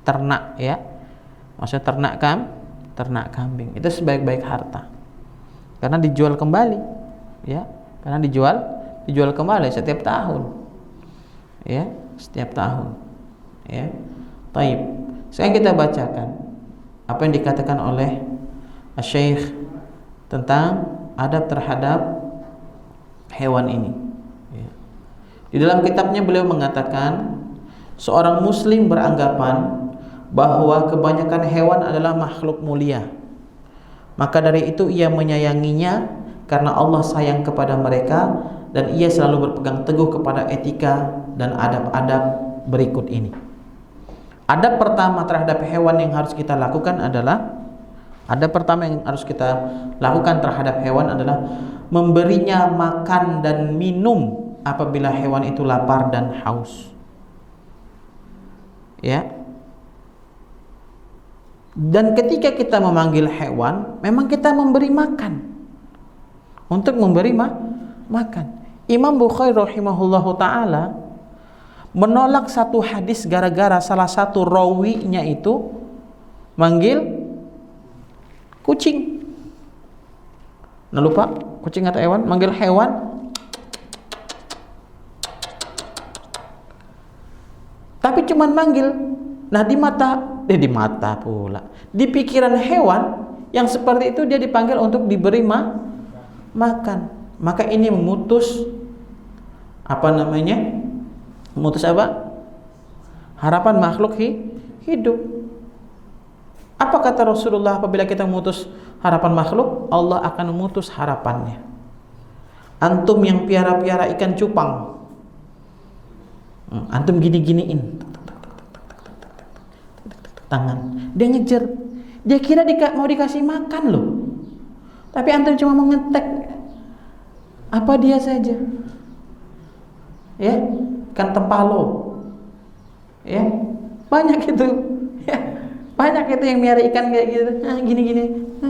ternak ya. Maksudnya ternak kambing itu sebaik-baik harta, karena dijual kembali ya, karena dijual kembali setiap tahun ya, setiap tahun ya. Taib. Sekarang kita bacakan apa yang dikatakan oleh Syekh tentang adab terhadap hewan ini ya. Di dalam kitabnya beliau mengatakan, seorang muslim beranggapan bahwa kebanyakan hewan adalah makhluk mulia, maka dari itu ia menyayanginya karena Allah sayang kepada mereka, dan ia selalu berpegang teguh kepada etika dan adab-adab berikut ini. Adab pertama terhadap hewan yang harus kita lakukan adalah, adab pertama yang harus kita lakukan terhadap hewan adalah memberinya makan dan minum apabila hewan itu lapar dan haus ya. Dan ketika kita memanggil hewan, memang kita memberi makan, untuk memberi makan. Imam Bukhari rahimahullahu ta'ala menolak satu hadis gara-gara salah satu rawinya itu manggil kucing. Nah, lupa kucing atau hewan, manggil hewan tapi cuman manggil. Nah, di mata pula, di pikiran hewan yang seperti itu dia dipanggil untuk diberi makan. Maka ini memutus memutus apa? Harapan makhluk hidup. Apa kata Rasulullah apabila kita memutus harapan makhluk? Allah akan memutus harapannya. Antum yang piara-piara ikan cupang, antum gini-giniin tangan, dia ngejar, dia kira mau dikasih makan loh, tapi antum cuma mengetek apa dia saja ya, kan tempalo ya, banyak itu ya, banyak itu yang miara ikan kayak gitu, gini-gini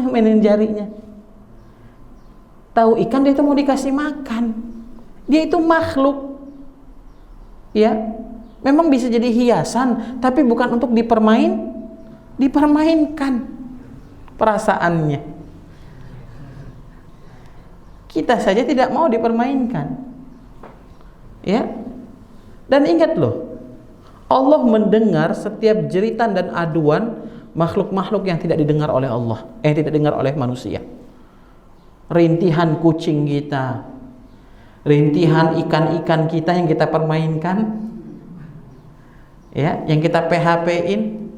mainin jarinya. Tahu ikan dia itu mau dikasih makan, dia itu makhluk ya, memang bisa jadi hiasan, tapi bukan untuk dipermainkan. perasaannya. Kita saja tidak mau dipermainkan. Ya. Dan ingat loh, Allah mendengar setiap jeritan dan aduan makhluk-makhluk yang tidak didengar oleh Allah, tidak didengar oleh manusia. Rintihan kucing kita, rintihan ikan-ikan kita yang kita permainkan, ya, yang kita PHP-in,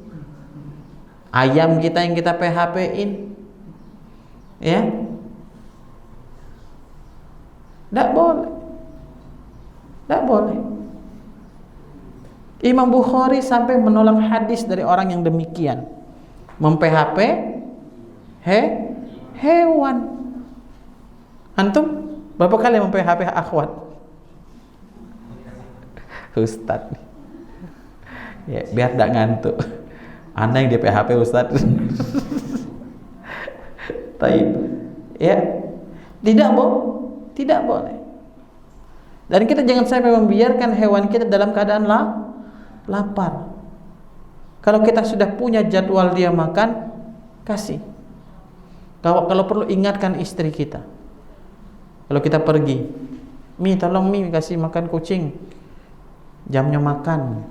ayam kita yang kita PHP-in, ya, tidak boleh, tidak boleh. Imam Bukhari sampai menolak hadis dari orang yang demikian, mem-PHP hewan. Antum berapa kali mem-PHP akhwat? Ustaz, ya, biar tidak ngantuk. Anda yang di PHP Ustaz. Taib, ya, tidak boleh. Dan kita jangan sampai membiarkan hewan kita dalam keadaan lapar. Kalau kita sudah punya jadwal dia makan, kasih. Kalau perlu ingatkan istri kita. Kalau kita pergi, Mi tolong Mi kasih makan kucing, jamnya makan.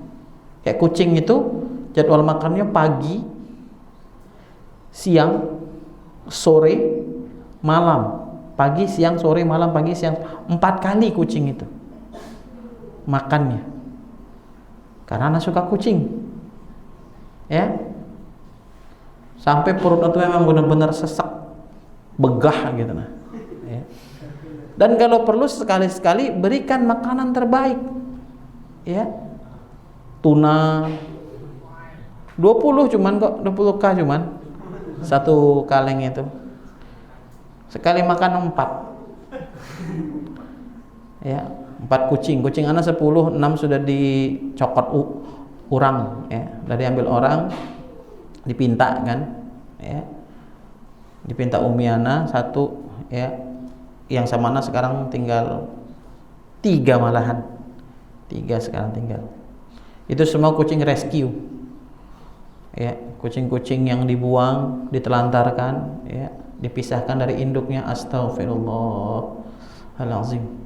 Kayak kucing itu jadwal makannya pagi, siang, sore, malam. Pagi, siang, sore, malam, pagi, siang. 4 kali kucing itu makannya. Karena anak suka kucing, ya, sampai perut itu memang benar-benar sesak, begah gitu nah. Ya. Dan kalau perlu sekali-sekali berikan makanan terbaik, ya, tuna 20 cuman kok, 20k cuman satu kaleng itu, sekali makan 4, ya, 4 kucing anak 10, 6 sudah dicokot orang, ya, dari ambil orang, dipinta kan, ya, dipinta Umi Ana 1, ya, yang sama Ana sekarang tinggal 3 malahan, 3 sekarang tinggal. Itu semua kucing rescue, ya, kucing-kucing yang dibuang, ditelantarkan, ya, dipisahkan dari induknya. Astagfirullahaladzim.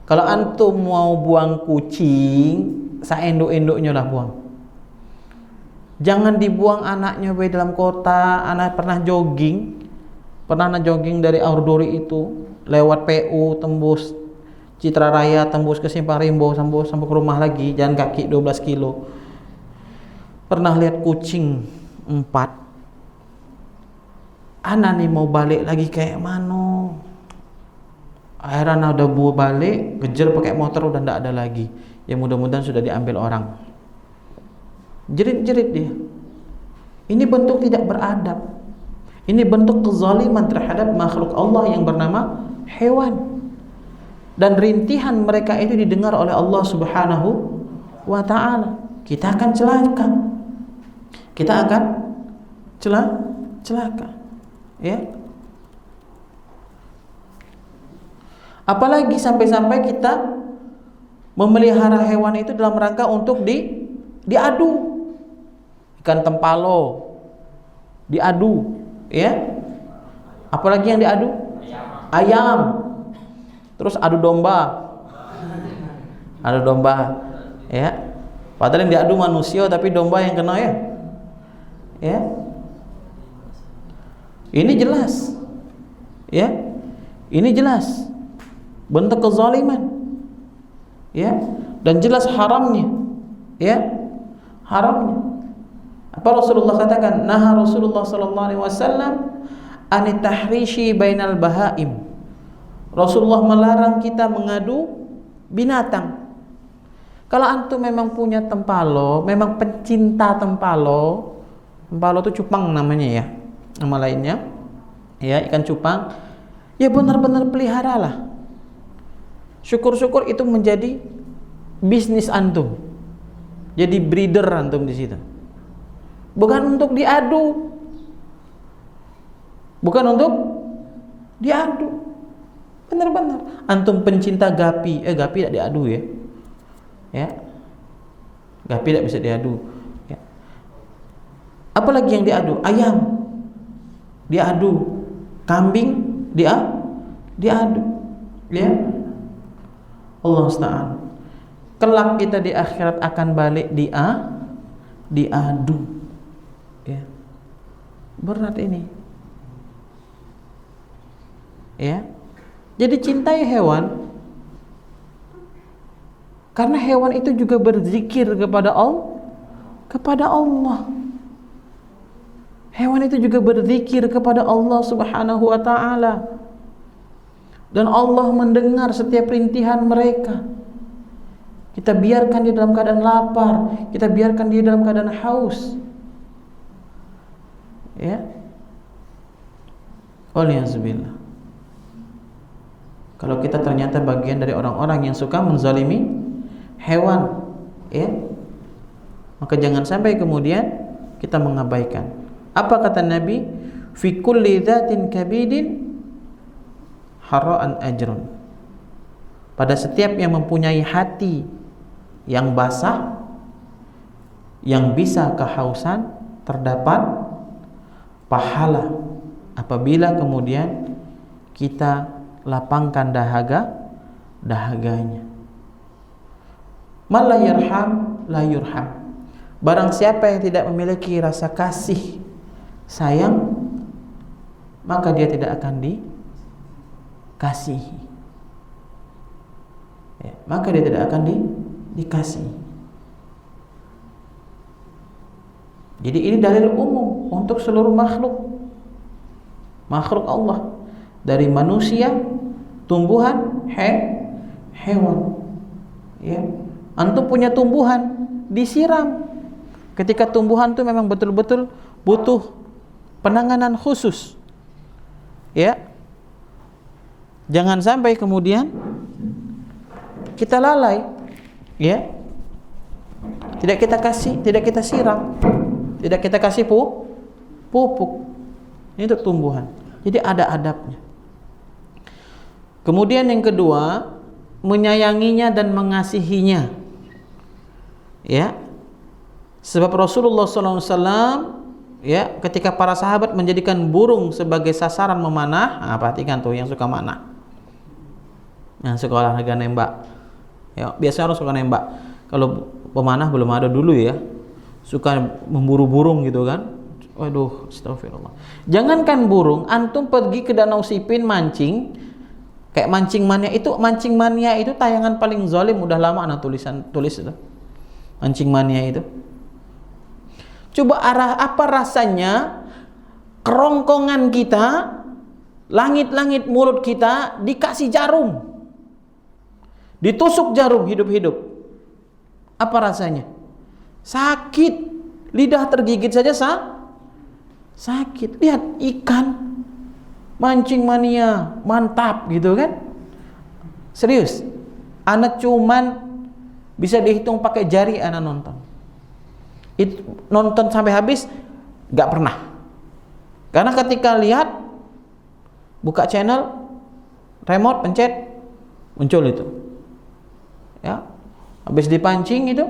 Kalau antum mau buang kucing, seinduk-induknya lah buang. Jangan dibuang anaknya di dalam kota. Anak pernah jogging dari Aurdori itu, lewat PU, tembus Citra Raya, tembus ke Simpang Rimbo, sampai ke rumah lagi, jalan kaki 12 kilo. Pernah lihat kucing 4. Anak nih mau balik lagi kayak mana? Akhirnya udah balik, kejar pakai motor udah ndak ada lagi. Ya mudah-mudahan sudah diambil orang. Jerit-jerit dia. Ini bentuk tidak beradab. Ini bentuk kezaliman terhadap makhluk Allah yang bernama hewan. Dan rintihan mereka itu didengar oleh Allah Subhanahu wa ta'ala. Kita akan celaka. Kita akan celaka. Ya. Apalagi sampai-sampai kita memelihara hewan itu dalam rangka untuk diadu. Ikan tempalo diadu, ya. Apalagi yang diadu? Ayam. Terus adu domba. Ya. Padahal yang diadu manusia, tapi domba yang kena, ya. Ya. Ini jelas. Ya. Ini jelas bentuk kezaliman, ya, dan jelas haramnya, ya, haramnya. Apa Rasulullah katakan? Naha Rasulullah sallallahu alaihi wasallam anit tahrishi bainal bahaim. Rasulullah melarang kita mengadu binatang. Kalau antum memang punya tempalo, memang pencinta tempalo itu cupang namanya, ya, nama lainnya, ya, ikan cupang, ya benar-benar peliharalah. Syukur-syukur itu menjadi bisnis antum, jadi breeder antum di situ. Bukan untuk diadu, benar-benar. Antum pencinta gapi, gapi tidak diadu, ya, ya, gapi tidak bisa diadu. Ya. Apalagi yang diadu? Ayam, diadu, kambing diadu, ya. Allah Ta'ala. Kelak kita di akhirat akan balik diadu, ya. Berat ini, ya. Jadi cintai hewan, karena hewan itu juga berzikir kepada Allah. Hewan itu juga berzikir kepada Allah Subhanahu wa Ta'ala, dan Allah mendengar setiap rintihan mereka. Kita biarkan dia dalam keadaan lapar, kita biarkan dia dalam keadaan haus, ya. Waliyahzubillah. Kalau kita ternyata bagian dari orang-orang yang suka menzalimi hewan, ya, maka jangan sampai kemudian kita mengabaikan. Apa kata Nabi? Fi kulli dzatin kabidin hara'an ajrun. Pada setiap yang mempunyai hati yang basah, yang bisa kehausan, terdapat pahala apabila kemudian kita lapangkan dahaganya. Man la yarham la yurham. Barang siapa yang tidak memiliki rasa kasih sayang, maka dia tidak akan dikasihi, ya, maka dia tidak akan dikasihi. Jadi ini dalil umum untuk seluruh makhluk Allah, dari manusia, tumbuhan, hewan, ya. Antum punya tumbuhan, disiram. Ketika tumbuhan itu memang betul-betul butuh penanganan khusus, ya. Jangan sampai kemudian kita lalai, ya. Tidak kita siram, tidak kita kasih pupuk. Ini untuk tumbuhan. Jadi ada adabnya. Kemudian yang kedua, menyayanginya dan mengasihinya, ya. Sebab Rasulullah SAW, ya, ketika para sahabat menjadikan burung sebagai sasaran memanah, perhatikan tuh yang suka manah, yang suka olahraga nembak, ya, biasanya orang suka nembak. Kalau pemanah belum ada dulu, ya, suka memburu burung gitu kan. Waduh, astagfirullah. Jangankan burung, antum pergi ke Danau Sipin mancing, kayak Mancing Mania itu tayangan paling zalim, udah lama anak tulis itu. Mancing Mania itu. Coba apa rasanya kerongkongan kita, langit-langit mulut kita dikasih jarum, ditusuk jarum hidup-hidup. Apa rasanya? Sakit, lidah tergigit saja sakit. Lihat ikan Mancing Mania, mantap gitu kan? Serius, anak cuman bisa dihitung pakai jari anak nonton. Itu nonton sampai habis gak pernah. Karena ketika lihat, buka channel, remote pencet, muncul itu, ya. Habis dipancing itu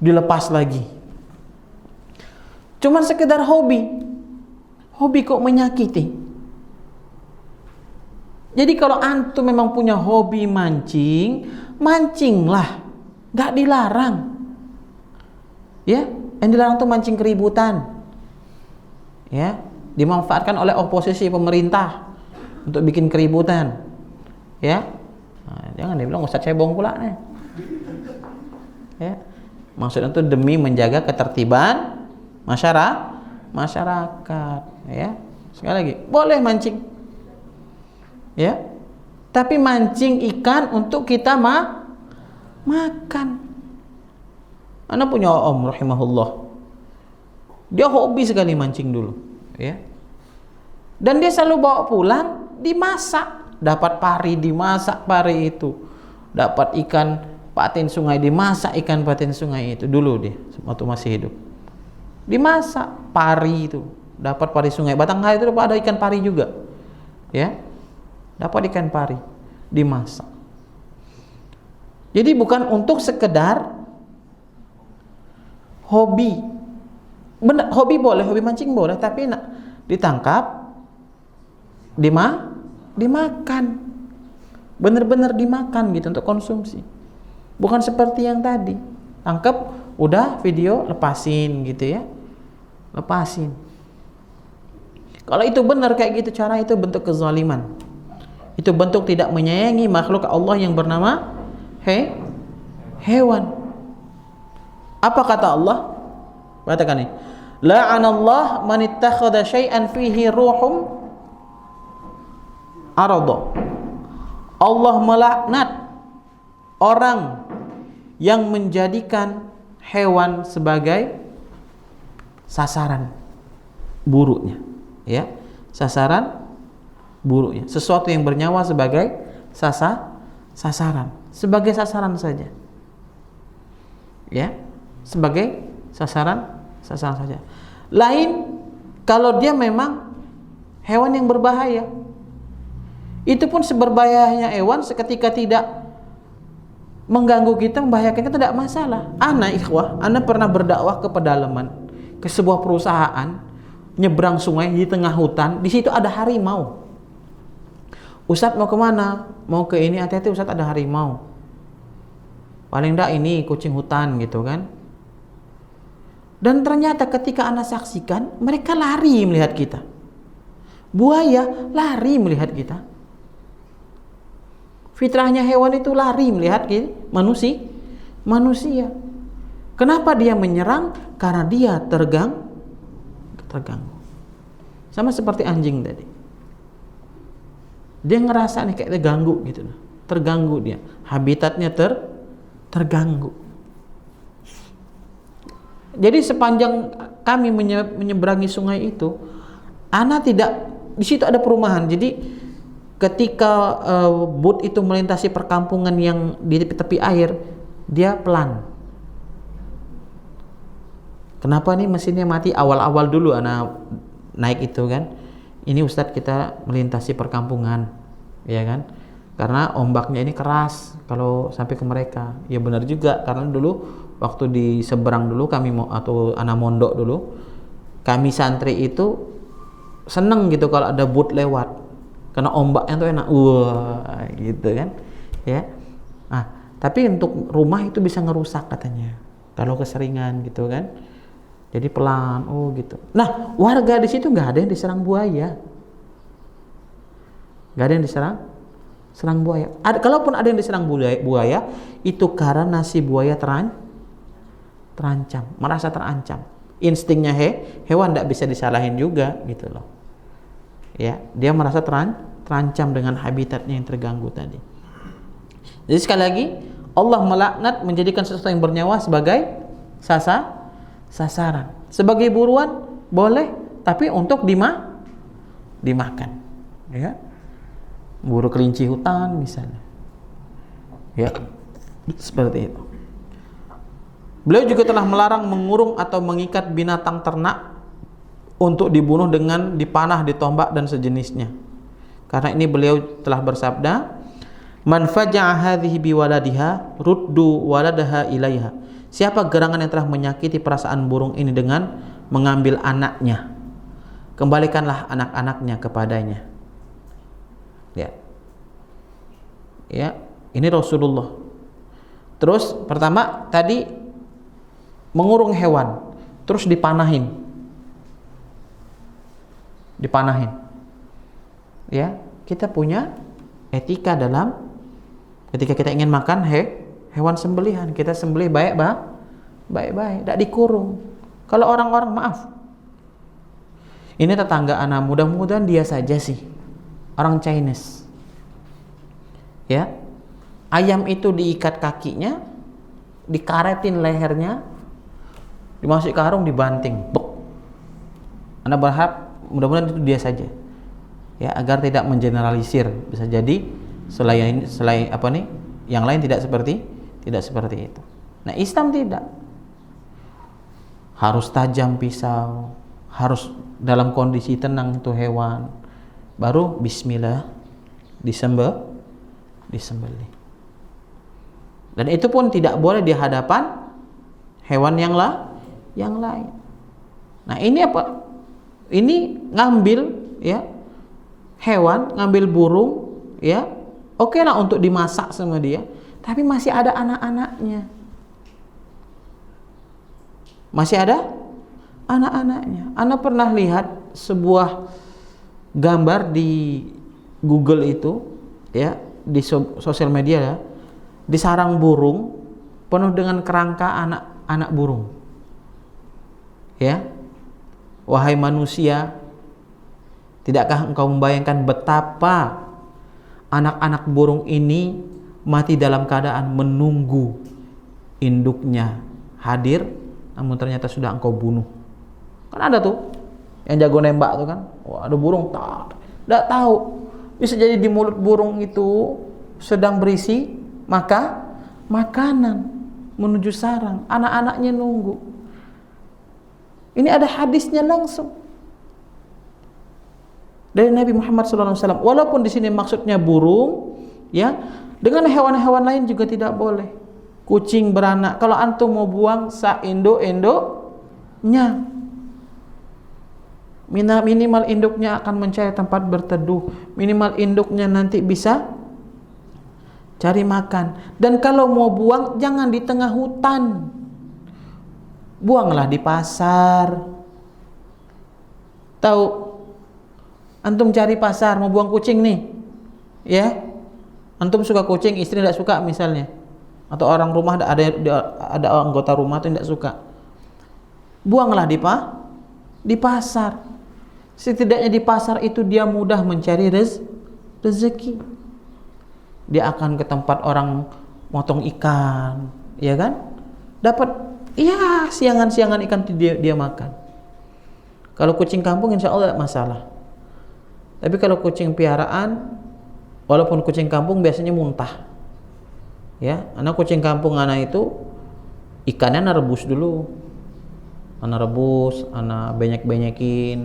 dilepas lagi. Cuman sekedar hobi kok menyakiti. Jadi kalau antum memang punya hobi mancinglah, gak dilarang, ya. Yang dilarang tuh mancing keributan, ya, dimanfaatkan oleh oposisi pemerintah untuk bikin keributan, ya. Nah, jangan dibilang Ustaz cebong pula nih, ya. Maksudnya itu demi menjaga ketertiban masyarakat, ya. Sekali lagi, boleh mancing, ya, tapi mancing ikan untuk kita makan. Ana punya om rahimahullah, dia hobi sekali mancing dulu, ya. Dan dia selalu bawa pulang dimasak, dapat pari dimasak, pari itu dapat ikan patin sungai dimasak, ikan patin sungai itu dulu dia waktu masih hidup dimasak. Pari itu dapat pari sungai, Batanghari itu ada ikan pari juga, ya, dapat ikan pari dimasak. Jadi bukan untuk sekedar hobi. Benar, hobi boleh, hobi mancing boleh, tapi ditangkap, dimakan. Benar-benar dimakan gitu untuk konsumsi. Bukan seperti yang tadi. Tangkap, udah video lepasin gitu ya. Lepasin. Kalau itu benar kayak gitu cara itu bentuk kezaliman. Itu bentuk tidak menyayangi makhluk Allah yang bernama hewan. Apa kata Allah? Katakan nih. La'anallah man ittakhadha syai'an fihi ruhum arada. Allah melaknat orang yang menjadikan hewan sebagai sasaran buruknya, ya. Sasaran buruknya. Sesuatu yang bernyawa sebagai sasaran. Sebagai sasaran saja. Ya. Sebagai sasaran saja. Lain kalau dia memang hewan yang berbahaya. Itu pun seberbahayanya hewan seketika tidak mengganggu kita, membahayakan kita tidak masalah. Ana pernah berdakwah ke pedalaman, ke sebuah perusahaan nyebrang sungai di tengah hutan, di situ ada harimau. Ustadz mau kemana? Mau ke ini, hati-hati Ustadz ada harimau. Paling enggak ini kucing hutan gitu kan. Dan ternyata ketika ana saksikan, mereka lari melihat kita. Buaya lari melihat kita. Fitrahnya hewan itu lari melihat manusia. Kenapa dia menyerang? Karena dia terganggu. Sama seperti anjing tadi. Dia ngerasa nih kayak terganggu gitu. Terganggu dia. Habitatnya terganggu. Jadi sepanjang kami menyeberangi sungai itu, ana tidak, di situ ada perumahan. Jadi ketika boot itu melintasi perkampungan yang di tepi air, dia pelan. Kenapa nih mesinnya mati? Awal-awal dulu anak naik itu kan. Ini Ustadz kita melintasi perkampungan, ya kan? Karena ombaknya ini keras kalau sampai ke mereka. Ya benar juga, karena dulu waktu di seberang dulu kami atau anak mondok dulu, kami santri itu seneng gitu kalau ada boot lewat. Karena ombaknya tuh enak, wah gitu kan, ya. Nah, tapi untuk rumah itu bisa ngerusak katanya, kalau keseringan gitu kan. Jadi pelan, gitu. Nah, warga di situ nggak ada yang diserang buaya, nggak ada yang serang buaya. Kalaupun ada yang diserang buaya, itu karena si buaya terancam, merasa terancam. Instingnya hewan nggak bisa disalahin juga gitu loh. Ya, dia merasa terancam dengan habitatnya yang terganggu tadi. Jadi sekali lagi, Allah melaknat menjadikan sesuatu yang bernyawa sebagai sasaran. Sebagai buruan boleh, tapi untuk dimakan. Ya. Buru kelinci hutan misalnya. Ya. Seperti itu. Beliau juga telah melarang mengurung atau mengikat binatang ternak untuk dibunuh dengan dipanah, ditombak dan sejenisnya. Karena ini beliau telah bersabda, "Man faja'a hadhihi biwaladiha ruddu waladaha ilaiha." Siapa gerangan yang telah menyakiti perasaan burung ini dengan mengambil anaknya, kembalikanlah anak-anaknya kepadanya. Ya, ini Rasulullah. Terus pertama tadi mengurung hewan, terus dipanahin. Ya, kita punya etika dalam ketika kita ingin makan hewan sembelihan, kita sembelih baik-baik, tidak dikurung. Kalau orang-orang, maaf, ini tetangga anak, mudah-mudahan dia saja sih orang Chinese. Ya, ayam itu diikat kakinya, dikaretin lehernya, dimasukin karung, dibanting. Anda berharap mudah-mudahan itu dia saja, ya, agar tidak mengeneralisir. Bisa jadi selain yang lain tidak seperti itu. Nah, Islam tidak harus tajam pisau, harus dalam kondisi tenang itu hewan, baru Bismillah disembelih. Dan itu pun tidak boleh di hadapan hewan yang lain. Nah, ini apa? Ini ngambil, ya, hewan, ngambil burung, ya, oke lah untuk dimasak sama dia, tapi masih ada anak-anaknya. Masih ada anak-anaknya. Ana pernah lihat sebuah gambar di Google itu, ya, di sosial media ya, di sarang burung penuh dengan kerangka anak-anak burung. Ya. Wahai manusia, tidakkah engkau membayangkan betapa anak-anak burung ini mati dalam keadaan menunggu induknya hadir, namun ternyata sudah engkau bunuh. Kan ada tuh yang jago nembak tuh kan. Wah, ada burung tidak tahu. Bisa jadi di mulut burung itu sedang berisi makanan menuju sarang. Anak-anaknya nunggu. Ini ada hadisnya langsung dari Nabi Muhammad SAW. Walaupun di sini maksudnya burung, ya, dengan hewan-hewan lain juga tidak boleh. Kucing beranak, kalau antum mau buang induknya, minimal induknya akan mencari tempat berteduh, minimal induknya nanti bisa cari makan. Dan kalau mau buang jangan di tengah hutan, buanglah di pasar. Tahu, antum cari pasar mau buang kucing nih, ya, antum suka kucing, istri tidak suka misalnya, atau orang rumah ada anggota rumah itu tidak suka, buanglah di pasar. Setidaknya di pasar itu dia mudah mencari rezeki. Dia akan ke tempat orang motong ikan, ya kan, dapat, ya, siangan-siangan ikan dia makan. Kalau kucing kampung insya Allah tidak masalah. Tapi kalau kucing piaraan, walaupun kucing kampung biasanya muntah, ya, anak kucing kampung anak itu ikannya ana rebus dulu, ana banyak-banyakin,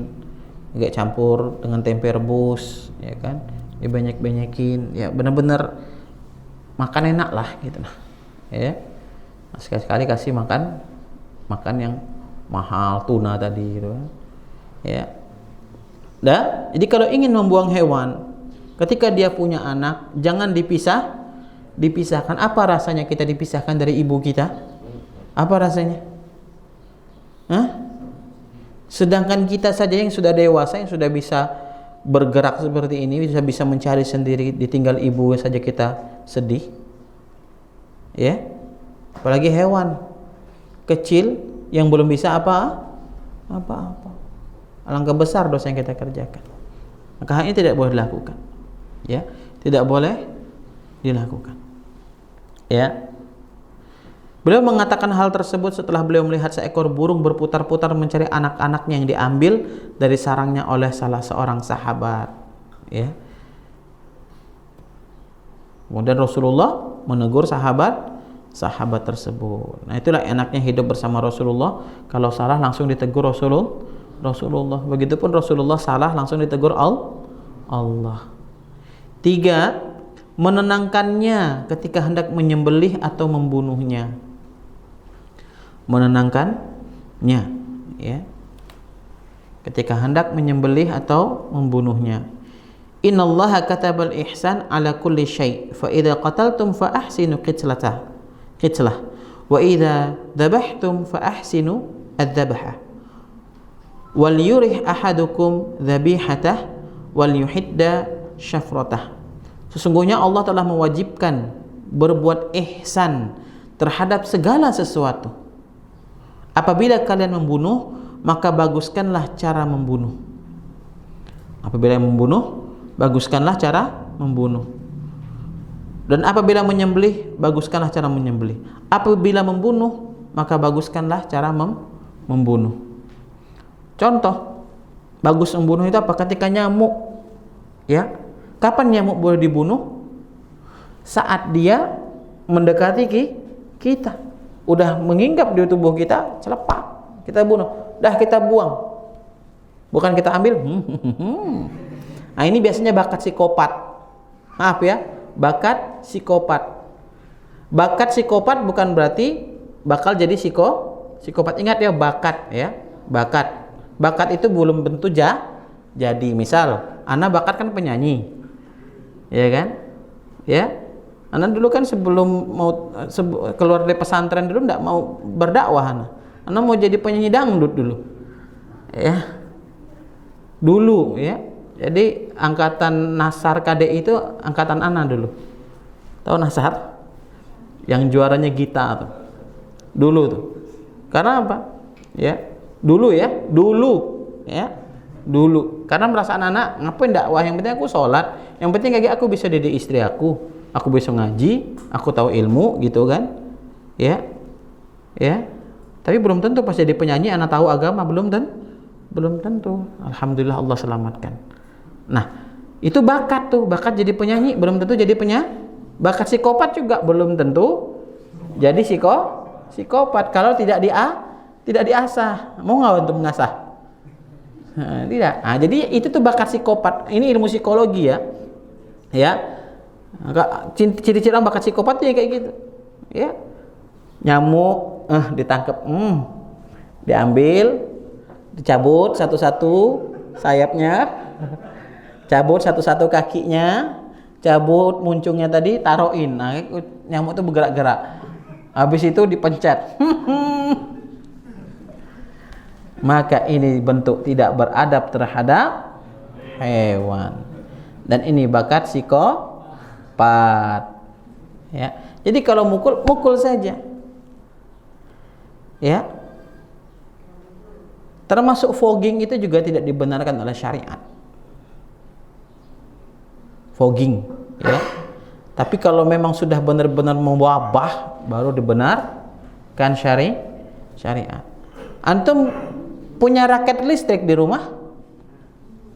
agak campur dengan tempe rebus, ya kan, dibanyak-banyakin, ya, benar-benar makan enak lah gitu lah, ya. Sekali-sekali kasih makan yang mahal, tuna tadi gitu, ya. Jadi kalau ingin membuang hewan, ketika dia punya anak, jangan dipisahkan. Apa rasanya kita dipisahkan dari ibu kita? Apa rasanya? Sedangkan kita saja yang sudah dewasa, yang sudah bisa bergerak seperti ini, bisa mencari sendiri, ditinggal ibu saja kita sedih, ya. Apalagi hewan kecil yang belum bisa apa-apa. Alangkah besar dosa yang kita kerjakan. Maka hal ini tidak boleh dilakukan, ya, tidak boleh dilakukan, ya. Beliau mengatakan hal tersebut setelah beliau melihat seekor burung berputar-putar mencari anak-anaknya yang diambil dari sarangnya oleh salah seorang sahabat, ya. Kemudian Rasulullah menegur sahabat tersebut. Nah, itulah enaknya hidup bersama Rasulullah. Kalau salah langsung ditegur Rasulullah. Begitupun Rasulullah salah langsung ditegur Allah. 3, menenangkannya ketika hendak menyembelih atau membunuhnya. Menenangkannya, ya, ketika hendak menyembelih atau membunuhnya. Innallaha katabal ihsan ala kulli syai' fa idza qataltum fa ahsinu qitlah wa idza dzabhtum fa ahsinu adz-dzabha wal yurih ahadukum dzabihatah wal yuhidda syafratah. Sesungguhnya Allah telah mewajibkan berbuat ihsan terhadap segala sesuatu. Apabila kalian membunuh, maka baguskanlah cara membunuh. Apabila membunuh, baguskanlah cara membunuh. Dan apabila menyembelih, baguskanlah cara menyembelih. Apabila membunuh, maka baguskanlah cara membunuh. Contoh, bagus membunuh itu apa? Ketika nyamuk, ya. Kapan nyamuk boleh dibunuh? Saat dia mendekati kita, udah menginggap di tubuh kita, celepak, kita bunuh, dah kita buang, bukan kita ambil. Nah, ini biasanya bakat psikopat. Maaf ya, bakat psikopat. Bakat psikopat bukan berarti bakal jadi psikopat. Ingat ya, bakat ya, bakat itu belum tentu jadi. Misal Ana bakat kan penyanyi, ya kan? Ya, Ana dulu kan sebelum mau keluar dari pesantren dulu ndak mau berdakwah. Ana mau jadi penyanyi dangdut dulu, ya, dulu ya. Jadi angkatan Nasar KDI itu angkatan Ana dulu. Tahu Nasar? Yang juaranya Gita tuh. Dulu tuh. Karena apa? Ya, dulu ya, dulu. Karena merasa anak-anak ngapain dakwah, yang penting aku sholat, yang penting kayak aku bisa didik istri aku bisa ngaji, aku tahu ilmu gitu kan. Ya. Tapi belum tentu pas jadi penyanyi anak tahu agama, belum tentu. Alhamdulillah Allah selamatkan. Nah, itu bakat tuh, bakat jadi penyanyi belum tentu jadi penyanyi. Bakat psikopat juga belum tentu jadi psikopat kalau tidak diasah. Mau nggak untuk mengasah? Tidak. Nah, jadi itu tuh bakat psikopat. Ini ilmu psikologi ya. Ciri-ciri orang bakat psikopat ya kayak gitu. Ya. Nyamuk ditangkap, diambil, dicabut satu-satu sayapnya, cabut satu-satu kakinya, cabut muncungnya tadi, taruhin. Nah, nyamuk itu bergerak-gerak. Habis itu dipencet. Maka ini bentuk tidak beradab terhadap hewan. Dan ini bakat psikopat. Ya. Jadi kalau mukul saja. Ya. Termasuk fogging itu juga tidak dibenarkan oleh syariat. Fogging, ya. Tapi kalau memang sudah benar-benar mewabah, baru dibenarkan syariat. Antum punya raket listrik di rumah?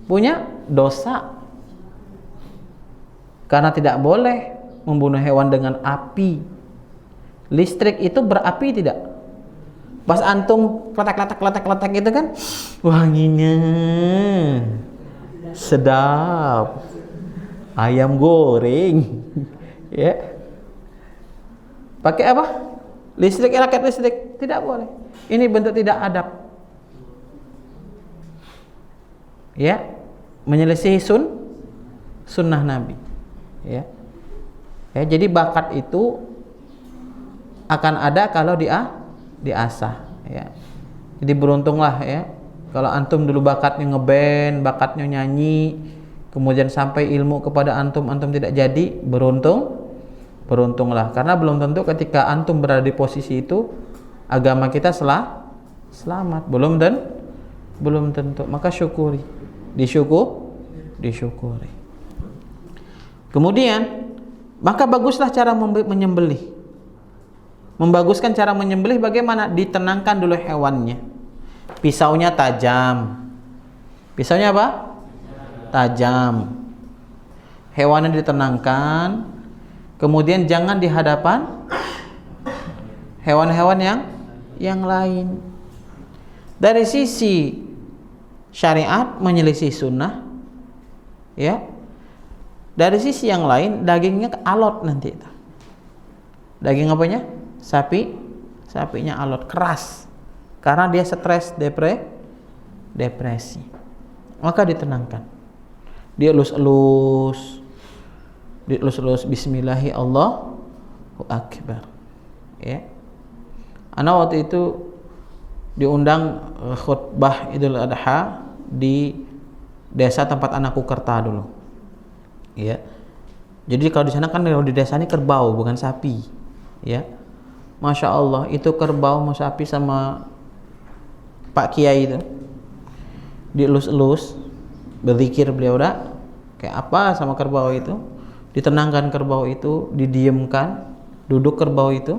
Punya? Dosa. Karena tidak boleh membunuh hewan dengan api. Listrik itu berapi tidak? Pas antum kletak gitu kan, wanginya sedap. Ayam goreng. Ya. Pakai apa? Listrik, raket listrik. Tidak boleh. Ini bentuk tidak adab. Ya. Menyelisihi sunnah Nabi. Ya. Jadi bakat itu akan ada kalau diasah, ya. Jadi beruntunglah ya kalau antum dulu bakatnya ngeband, bakatnya nyanyi, kemudian sampai ilmu kepada antum tidak jadi, beruntunglah, karena belum tentu ketika antum berada di posisi itu agama kita selamat, belum tentu. Maka syukuri, disyukuri. Kemudian maka baguslah cara menyembelih. Membaguskan cara menyembelih bagaimana? Ditenangkan dulu hewannya. Pisaunya tajam. Pisaunya apa? Tajam. Hewannya ditenangkan. Kemudian jangan di hadapan hewan-hewan yang lain. Dari sisi syariat menyelisih sunnah, ya. Dari sisi yang lain dagingnya alot nanti itu. Daging apanya? Sapinya alot, keras. Karena dia stres, depresi. Maka ditenangkan. Dielus-elus bismillahi Allahu akbar. Ya. Ana waktu itu diundang khutbah Idul Adha di desa tempat anakku kerta dulu. Ya. Jadi kalau di sana kan di desa ini kerbau bukan sapi. Ya. Masya Allah, itu kerbau sama sapi sama Pak Kiai itu dielus-elus, berzikir beliau udah kayak apa sama kerbau itu, ditenangkan kerbau itu, didiamkan, duduk kerbau itu,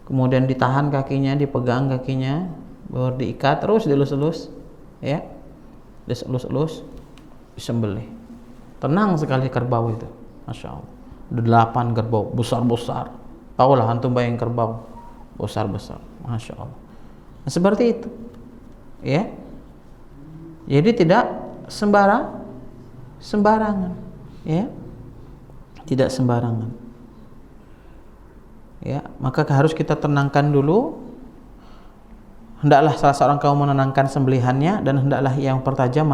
kemudian ditahan kakinya, dipegang kakinya, baru diikat, terus dielus-elus, ya, dielus-elus, disembelih. Tenang sekali kerbau itu, Masya Allah. 8 kerbau besar-besar. Tahulah antum bayang kerbau besar-besar, Masya Allah. Nah, seperti itu, ya. Jadi tidak sembarangan, ya. Tidak sembarangan. Ya, maka harus kita tenangkan dulu. Hendaklah salah seorang kaum menenangkan sembelihannya dan hendaklah yang pertajam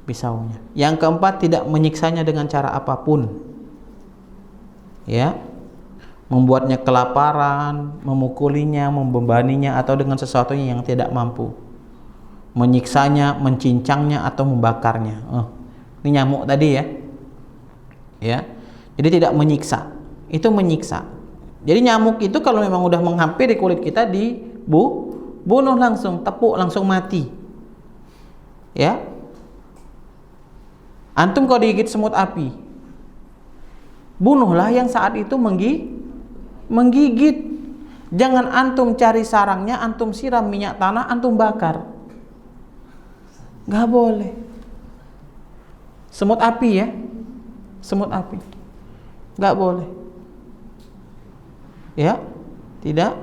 pisaunya. Yang keempat, tidak menyiksanya dengan cara apapun. Ya. Membuatnya kelaparan, memukulinya, membebaninya, atau dengan sesuatunya yang tidak mampu. Menyiksanya, mencincangnya, atau membakarnya. Ini nyamuk tadi ya. Ya. Jadi tidak menyiksa. Itu menyiksa. Jadi nyamuk itu kalau memang udah menghampiri kulit kita, dibunuh langsung, tepuk langsung mati. Ya. Antum kalau digigit semut api, bunuhlah yang saat itu menggigit. Jangan antum cari sarangnya, antum siram minyak tanah, antum bakar. Gak boleh. Semut api ya, semut api, gak boleh. Ya, tidak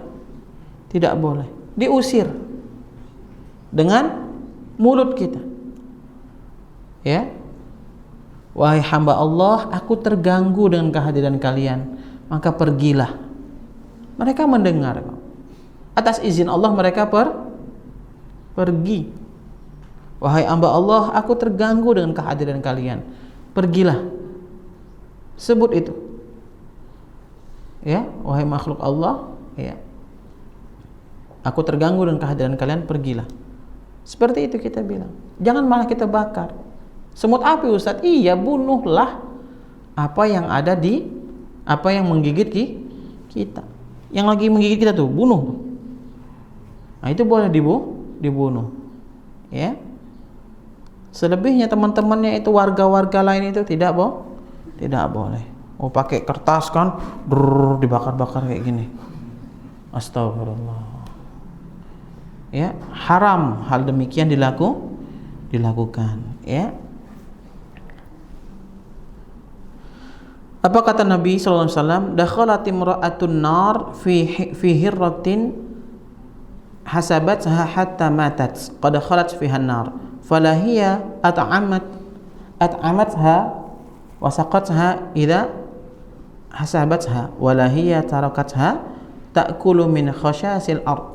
boleh. Diusir dengan mulut kita. Ya, wahai hamba Allah, aku terganggu dengan kehadiran kalian, maka pergilah. Mereka mendengar. Atas izin Allah mereka pergi. Wahai hamba Allah, aku terganggu dengan kehadiran kalian, pergilah. Sebut itu. Ya, wahai makhluk Allah, ya. Aku terganggu dengan kehadiran kalian, pergilah. Seperti itu kita bilang. Jangan malah kita bakar. Semut api Ustaz, iya, bunuhlah apa yang ada di, apa yang menggigit kita. Yang lagi menggigit kita tuh, bunuh. Nah, itu boleh dibunuh. Ya. Selebihnya teman-temannya itu, warga-warga lain itu tidak boleh. Oh, pakai kertas kan, dibakar-bakar kayak gini. Astagfirullah. Ya, haram hal demikian dilakukan, ya. Apa kata Nabi sallallahu alaihi wasallam? Dakhalat imra'atun nar fi hirratin hasabatha hatta matat. Qad khalat fiha an-nar. Fala hiya at'amatha wa saqatha idza hasabatha wa la hiya tarakatha ta'kulu min khashasil ard.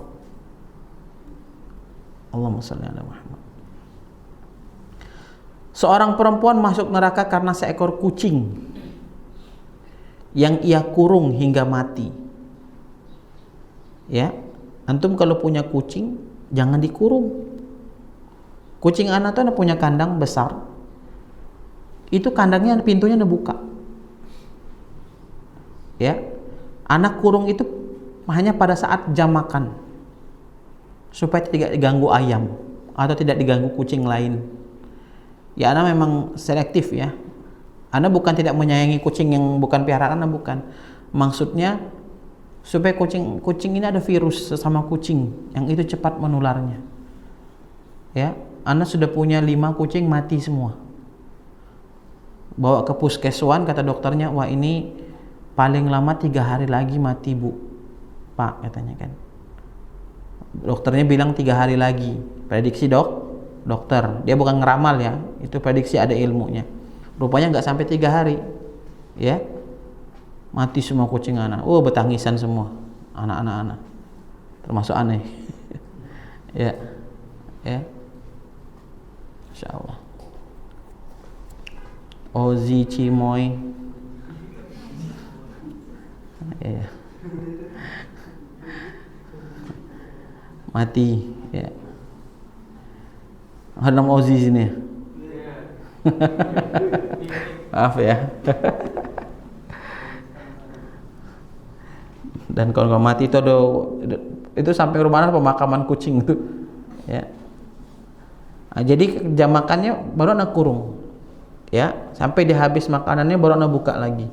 Allahumma shalli ala Muhammad. Seorang perempuan masuk neraka karena seekor kucing yang ia kurung hingga mati. Ya, antum kalau punya kucing jangan dikurung. Kucing anak tuh punya kandang besar. Itu kandangnya, pintunya dibuka. Ya, anak kurung itu hanya pada saat jam makan, supaya tidak diganggu ayam atau tidak diganggu kucing lain. Ya, anak memang selektif ya. Anda bukan tidak menyayangi kucing yang bukan peliharaan, Anda bukan. Maksudnya supaya kucing ini ada virus sesama kucing yang itu cepat menularnya. Ya, Anda sudah punya 5 kucing mati semua. Bawa ke puskeswan, kata dokternya, wah ini paling lama 3 hari lagi mati bu, Pak, katanya kan. Dokternya bilang 3 hari lagi. Prediksi dokter. Dia bukan ngeramal ya, itu prediksi, ada ilmunya. Rupanya nggak sampai 3 hari, ya, mati semua kucing anak. Oh, betangisan semua anak-anak, termasuk aneh. Ya, Insya Allah. Ozi Cimoy, ya, mati. Ya, ada nama Ozi sini. Maaf ya. Dan kalau mati itu itu sampai rumah pemakaman kucing itu, ya. Nah, jadi jam makannya baru anak kurung, ya, sampai dia habis makanannya baru anak buka lagi,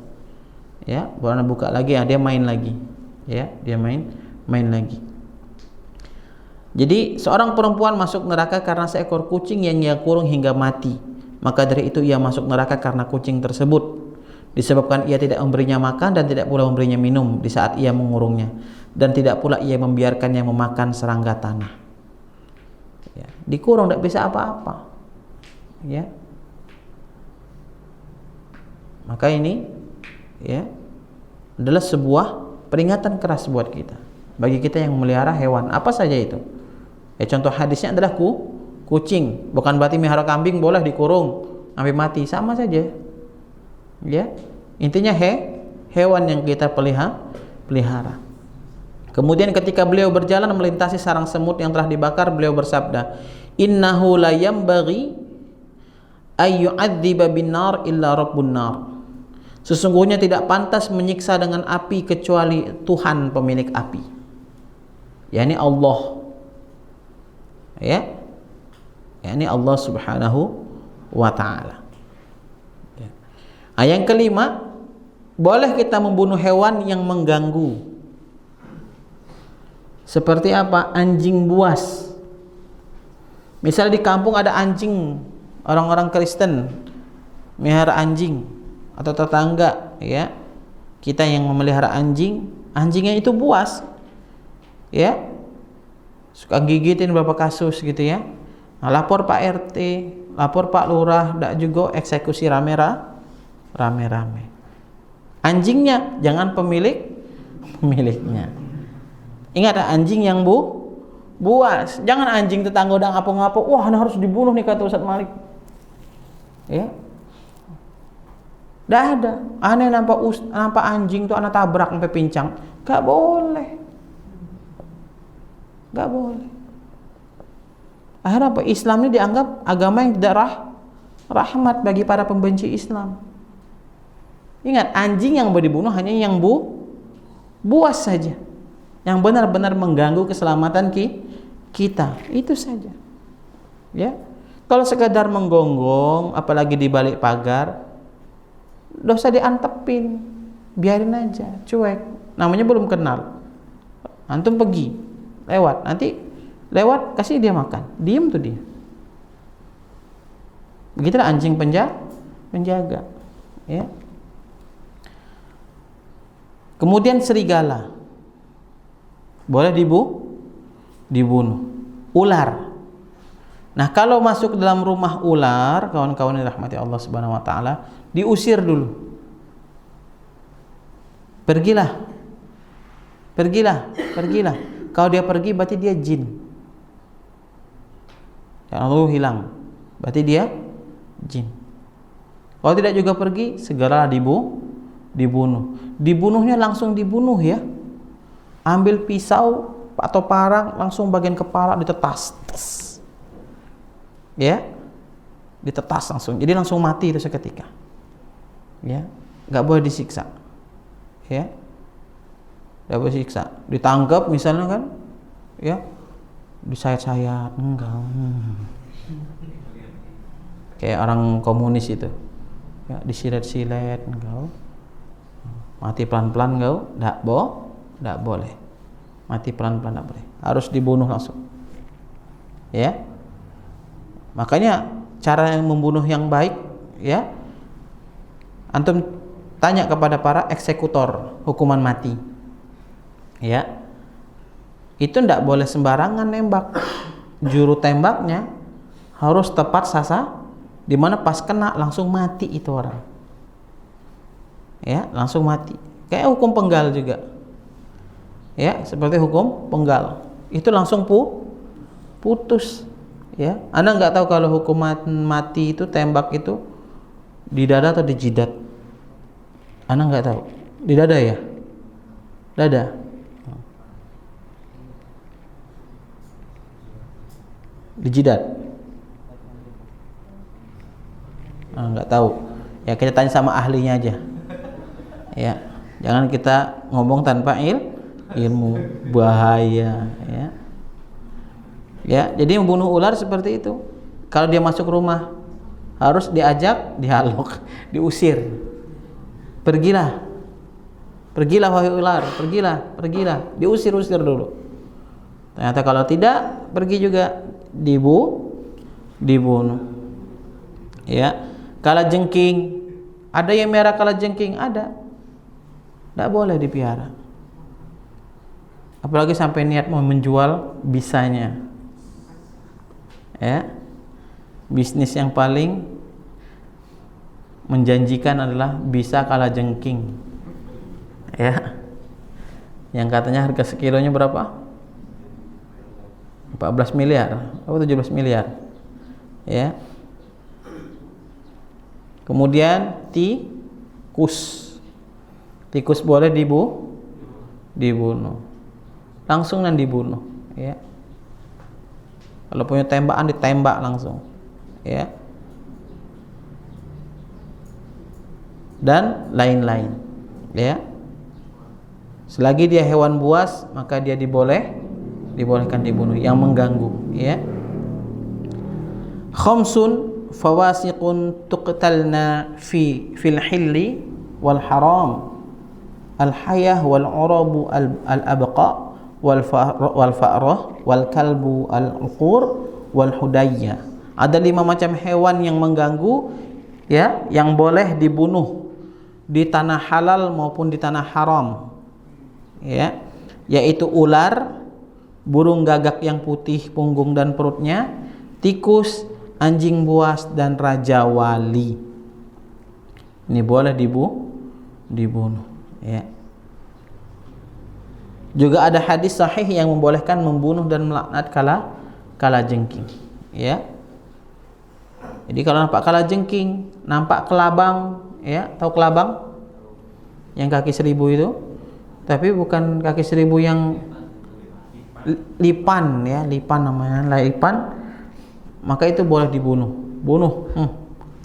ya, baru anak buka lagi, ya, dia main lagi, ya, dia main lagi. Jadi seorang perempuan masuk neraka karena seekor kucing yang ia kurung hingga mati. Maka dari itu ia masuk neraka karena kucing tersebut, disebabkan ia tidak memberinya makan dan tidak pula memberinya minum di saat ia mengurungnya, dan tidak pula ia membiarkannya memakan serangga tanah. Ya, dikurung tidak bisa apa-apa. Ya, maka ini, ya, adalah sebuah peringatan keras buat kita, bagi kita yang memelihara hewan apa saja itu. Ya, contoh hadisnya adalah kucing, bukan berarti melihara kambing boleh dikurung sampai mati, sama saja. Ya. Intinya hewan yang kita pelihara. Kemudian ketika beliau berjalan melintasi sarang semut yang telah dibakar, beliau bersabda, "Innahu la yambaghi ay yu'adziba bin-nar illa rabbun nar." Sesungguhnya tidak pantas menyiksa dengan api kecuali Tuhan pemilik api, yakni Allah. Ya, yakni Allah Subhanahu wa ta'ala. Ya. Yang kelima, boleh kita membunuh hewan yang mengganggu. Seperti apa? Anjing buas. Misalnya di kampung ada anjing, orang-orang Kristen melihara anjing, atau tetangga, ya, kita yang memelihara anjing, anjingnya itu buas, ya, suka gigitin beberapa kasus gitu ya. Nah, lapor Pak RT, lapor Pak Lurah, dak juga eksekusi rame-rame. Anjingnya, jangan pemiliknya. Ingat, anjing yang buas, jangan anjing tetangga udah ngapo-ngapo, wah ini harus dibunuh nih kata Ustaz Malik. Ya, dah ada. Aneh nampak anjing tuh anak tabrak sampai pincang, gak boleh. Akhirnya apa? Islam ini dianggap agama yang tidak rahmat bagi para pembenci Islam. Ingat, anjing yang boleh dibunuh hanya yang buas saja, yang benar-benar mengganggu keselamatan kita, itu saja. Ya, kalau sekadar menggonggong, apalagi di balik pagar, dosa diantepin, biarin aja, cuek. Namanya belum kenal. Antum pergi, lewat, nanti lewat kasih dia makan, diem tuh dia. Begitulah anjing penjaga. Ya. Kemudian serigala boleh dibunuh. Ular. Nah, kalau masuk ke dalam rumah ular, kawan-kawan yang dirahmati Allah Subhanahu wa taala, diusir dulu. Pergilah. Kalau dia pergi berarti dia jin. Kalau hilang, berarti dia jin. Kalau tidak juga pergi, segera dibunuh. Dibunuhnya langsung dibunuh ya. Ambil pisau atau parang, langsung bagian kepala ditetas. Ya, ditetas langsung. Jadi langsung mati itu seketika. Ya, nggak boleh disiksa. Ya, nggak boleh disiksa. Ditangkap misalnya kan, ya, disayat-sayat, enggak. Kayak orang komunis itu, ya, disilet-silet, enggak. Mati pelan-pelan enggak, enggak boleh. Mati pelan-pelan enggak boleh. Harus dibunuh langsung. Ya. Makanya cara yang membunuh yang baik, ya, antum tanya kepada para eksekutor hukuman mati, ya, itu ndak boleh sembarangan nembak. Juru tembaknya harus tepat sasaran, dimana pas kena langsung mati itu orang, ya, langsung mati. Kayak hukum penggal juga, ya, seperti hukum penggal itu langsung putus. Ya, Anda nggak tahu kalau hukuman mati itu tembak itu di dada atau di jidat? Anda nggak tahu? Di dada ya? Dada. Di jidat? Nggak tahu. Ya, kita tanya sama ahlinya aja. Ya, jangan kita ngomong tanpa ilmu, bahaya. Ya. Ya, jadi membunuh ular seperti itu. Kalau dia masuk rumah, harus diajak, dialog, diusir. Pergilah wahai ular, pergilah. Diusir dulu. Ternyata kalau tidak, pergi juga dibunuh. Ya, kalajengking, ada yang merah kalajengking, ada. Tidak boleh dipiara. Apalagi sampai niat mau menjual bisanya. Ya, bisnis yang paling menjanjikan adalah bisa kalajengking. Ya, yang katanya harga sekilonya berapa? 14 miliar atau 17 miliar. Ya. Kemudian tikus. Tikus boleh dibunuh. Langsung dan dibunuh, ya. Kalau punya tembakan ditembak langsung, ya. Dan lain-lain, ya. Selagi dia hewan buas, maka dia dibolehkan dibunuh yang mengganggu, ya. Khamsun fawasiqun tuqtalna fil hilli wal haram, al hayah wal urabu al abqa wal fa'rah wal kalbu al uqur wal hudayya. Ada 5 macam hewan yang mengganggu, ya, yang boleh dibunuh di tanah halal maupun di tanah haram, ya, yaitu ular, burung gagak yang putih punggung dan perutnya, tikus, anjing buas, dan raja wali. Ini boleh dibunuh, ya. Juga ada hadis sahih yang membolehkan membunuh dan melaknat kalajengking, ya. Jadi kalau nampak kalajengking, nampak kelabang, ya, tahu kelabang? Yang kaki 1000 itu, tapi bukan kaki 1000 yang lipan, ya, lipan namanya, lipan, maka itu boleh bunuh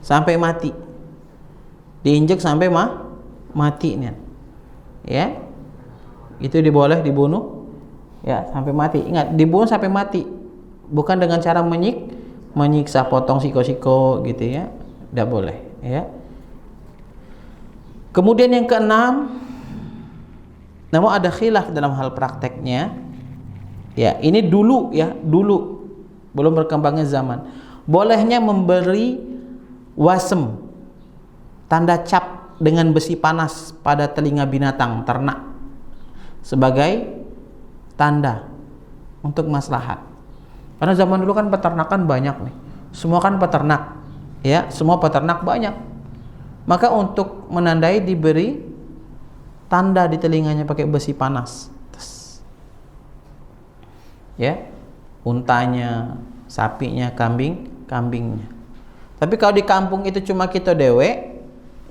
sampai mati, diinjek sampai mati nih, ya. Itu boleh dibunuh, ya, sampai mati. Ingat, dibunuh sampai mati, bukan dengan cara menyiksa, potong siko-siko gitu, ya, tidak boleh, ya. Kemudian yang keenam, namun ada khilaf dalam hal prakteknya, ya. Ini dulu, ya, dulu belum berkembangnya zaman, bolehnya memberi wasem, tanda cap dengan besi panas pada telinga binatang ternak sebagai tanda untuk maslahat. Karena zaman dulu kan peternakan banyak nih, semua kan peternak, ya, semua peternak banyak. Maka untuk menandai diberi tanda di telinganya pakai besi panas, ya, untanya, sapinya, kambingnya. Tapi kalau di kampung itu cuma kita dewe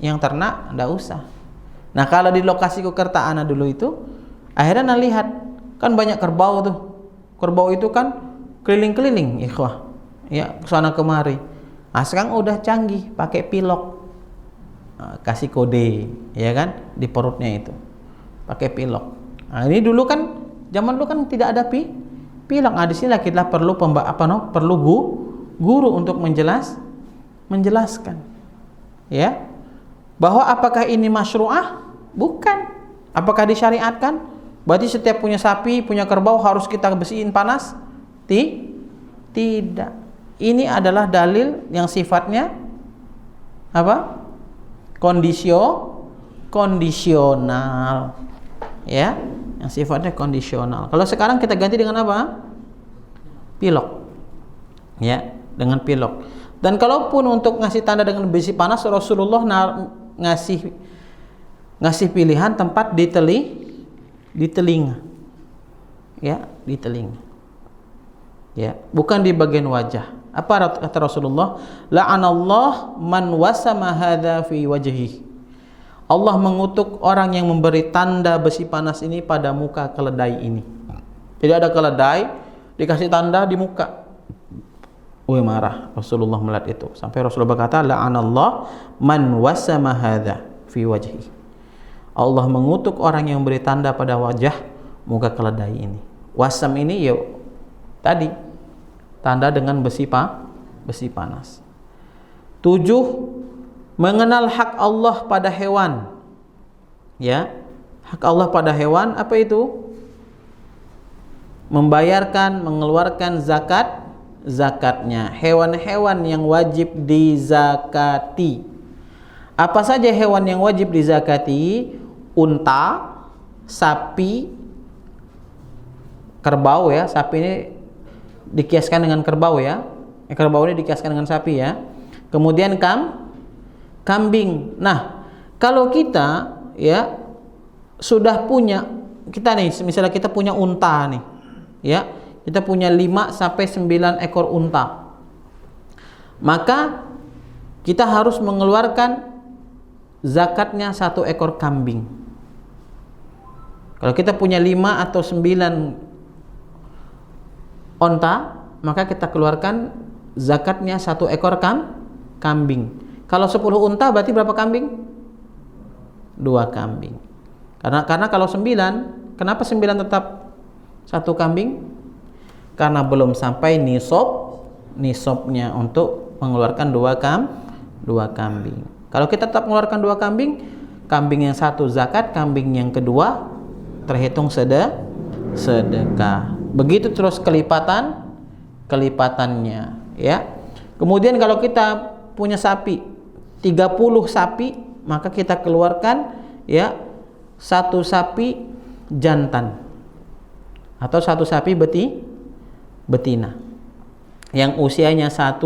yang ternak, ndak usah. Nah, kalau di lokasi Kukertaana dulu itu, akhirnya lihat kan banyak kerbau tuh. Kerbau itu kan keliling-keliling, ikhwah, ya, kesana kemari. Nah, sekarang udah canggih, pakai pilok, kasih kode, ya kan, di perutnya itu, pakai pilok. Nah, ini dulu kan, zaman dulu kan tidak ada pilok. Nah, di sini kita perlu perlu guru untuk menjelaskan, ya, bahwa apakah ini masyru'ah? Bukan. Apakah disyariatkan? Berarti setiap punya sapi, punya kerbau harus kita besiin panas? Tidak. Ini adalah dalil yang sifatnya apa? Kondisional, ya, yang sifatnya kondisional. Kalau sekarang kita ganti dengan apa? Pilok, ya, dengan pilok. Dan kalaupun untuk ngasih tanda dengan besi panas, Rasulullah ngasih pilihan tempat di telinga, ya, di telinga, ya, bukan di bagian wajah. Apa kata Rasulullah? La'anallah man wasama hadza fi wajhihi. Allah mengutuk orang yang memberi tanda besi panas ini pada muka keledai ini. Jadi ada keledai dikasih tanda di muka. Marah Rasulullah melihat itu, sampai Rasulullah berkata, la'anallah man wasama hadza fi wajhihi. Allah mengutuk orang yang memberi tanda pada wajah muka keledai ini. Wasam ini, ya, tadi tanda dengan besi panas. 7, mengenal hak Allah pada hewan, ya, hak Allah pada hewan apa itu? Membayarkan, mengeluarkan zakatnya. Hewan-hewan yang wajib dizakati. Apa saja hewan yang wajib dizakati? Unta, sapi, kerbau, ya. Sapi ini dikiaskan dengan kerbau, ya. Kerbau ini dikiaskan dengan sapi, ya. Kemudian kambing. Nah, kalau kita, ya, sudah punya, kita nih, misalnya kita punya unta nih, ya, kita punya 5 sampai 9 ekor unta. maka kita harus mengeluarkan zakatnya 1 ekor kambing. Kalau kita punya 5 atau 9 onta, maka kita keluarkan zakatnya 1 ekor kambing. Kalau 10 unta berarti berapa kambing? 2 kambing. Karena kalau 9, kenapa 9 tetap 1 kambing? Karena belum sampai nisabnya untuk mengeluarkan 2 kambing. Kalau kita tetap mengeluarkan 2 kambing, kambing yang 1 zakat, kambing yang kedua terhitung sedekah. Begitu terus kelipatannya, ya. Kemudian kalau kita punya sapi 30 sapi, maka kita keluarkan ya 1 sapi jantan atau 1 sapi betina yang usianya 1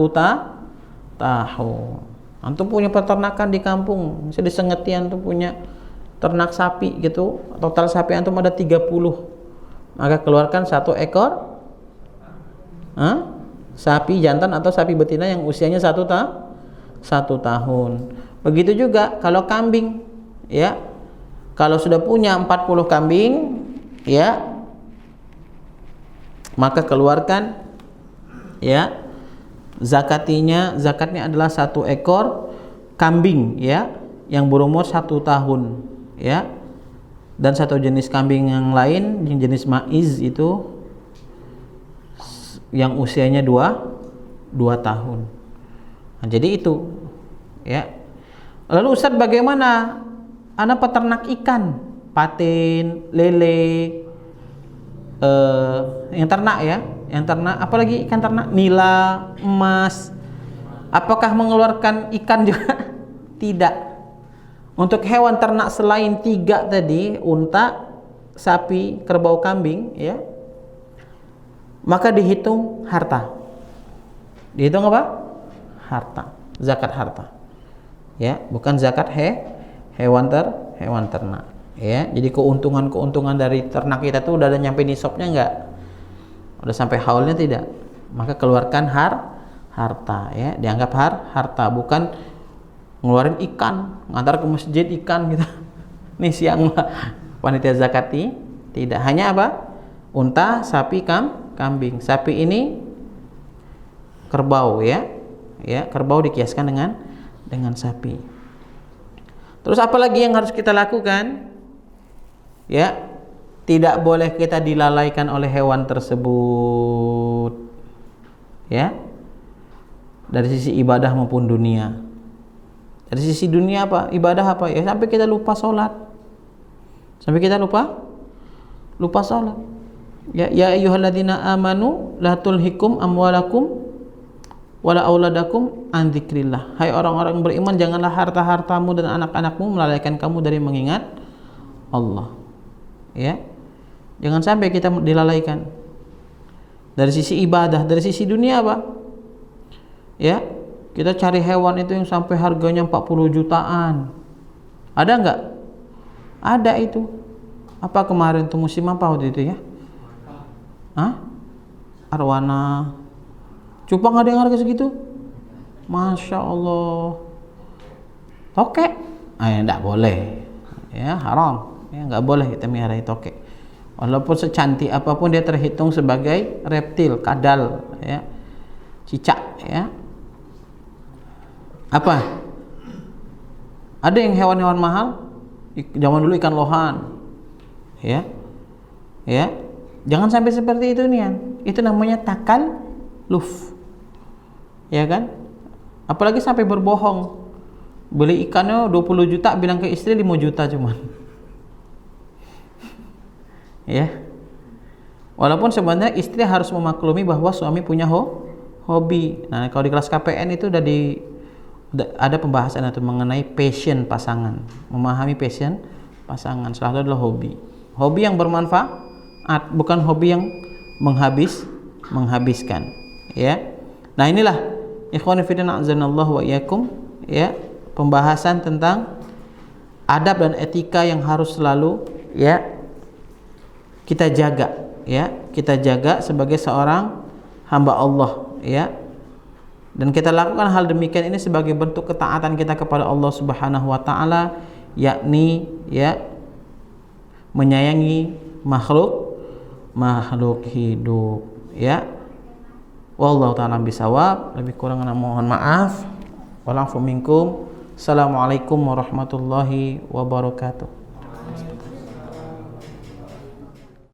tahun. Antum punya peternakan di kampung, misalnya di Sengetian tuh punya ternak sapi gitu, total sapi antum ada 30, maka keluarkan 1 ekor sapi jantan atau sapi betina yang usianya 1 tahun. Begitu juga kalau kambing, ya. Kalau sudah punya 40 kambing, ya, maka keluarkan ya zakatnya adalah 1 ekor kambing, ya, yang berumur 1 tahun, ya. Dan 1 jenis kambing yang lain, yang jenis maiz itu yang usianya 2 tahun. Nah, jadi itu, ya. Lalu Ustaz, bagaimana ana peternak ikan, patin, lele, yang ternak, ya, yang ternak, apalagi ikan ternak, nila, emas, apakah mengeluarkan ikan juga? Tidak. Untuk hewan ternak selain 3 tadi, unta, sapi, kerbau, kambing, ya, maka dihitung harta. Dihitung apa? Harta, zakat harta, ya, bukan zakat hewan ternak, ya. Jadi keuntungan dari ternak kita tuh udah ada nyampe nisabnya enggak? Udah sampai haulnya tidak? Maka keluarkan harta, ya, dianggap harta, bukan ngeluarin ikan, ngantar ke masjid ikan gitu. Nih siang panitia zakati, tidak. Hanya apa? Unta, sapi, kambing. Sapi ini kerbau, ya. Ya, kerbau dikiaskan dengan sapi. Terus apa lagi yang harus kita lakukan? Ya, tidak boleh kita dilalaikan oleh hewan tersebut, ya, dari sisi ibadah maupun dunia. Dari sisi dunia apa? Ibadah apa? Ya, sampai kita lupa sholat, sampai kita lupa sholat. Ya ayyuhalladzina amanu la tulhikum amwalakum wala auladakum an dzikrillah. Hai orang-orang beriman, janganlah harta-hartamu dan anak-anakmu melalaikan kamu dari mengingat Allah. Ya. Jangan sampai kita dilalaikan. Dari sisi ibadah, dari sisi dunia apa? Ya. Kita cari hewan itu yang sampai harganya 40 jutaan. Ada enggak? Ada itu. Apa kemarin tuh musim apa waktu itu, ya? Arwana. Cupang ada yang harga segitu? Masya Allah. Tokek? Ya enggak boleh, ya, haram, ya, enggak boleh kita melihara tokek. Walaupun secantik apapun dia terhitung sebagai reptil, kadal, ya, cicak, ya. Apa? Ada yang hewan-hewan mahal, zaman dulu ikan lohan, ya, ya. Jangan sampai seperti itu nih, itu namanya takalluf. Ya kan? Apalagi sampai berbohong. Beli ikannya 20 juta, bilang ke istri 5 juta cuman. Ya. Walaupun sebenarnya istri harus memaklumi bahwa suami punya hobi. Nah, kalau di kelas KPN itu udah ada pembahasan itu mengenai passion pasangan, memahami passion pasangan. Salah satu adalah hobi. Hobi yang bermanfaat, bukan hobi yang menghabiskan, ya. Nah, inilah ikhwani fillah azanallahu wa iyyakum, ya, pembahasan tentang adab dan etika yang harus selalu, ya, kita jaga, ya, kita jaga sebagai seorang hamba Allah, ya. Dan kita lakukan hal demikian ini sebagai bentuk ketaatan kita kepada Allah Subhanahu wa taala, yakni ya menyayangi makhluk hidup ya. Wallahu ta'ala bisawab, lebih kurang mohon maaf. Walafu minkum. Assalamualaikum warahmatullahi wabarakatuh.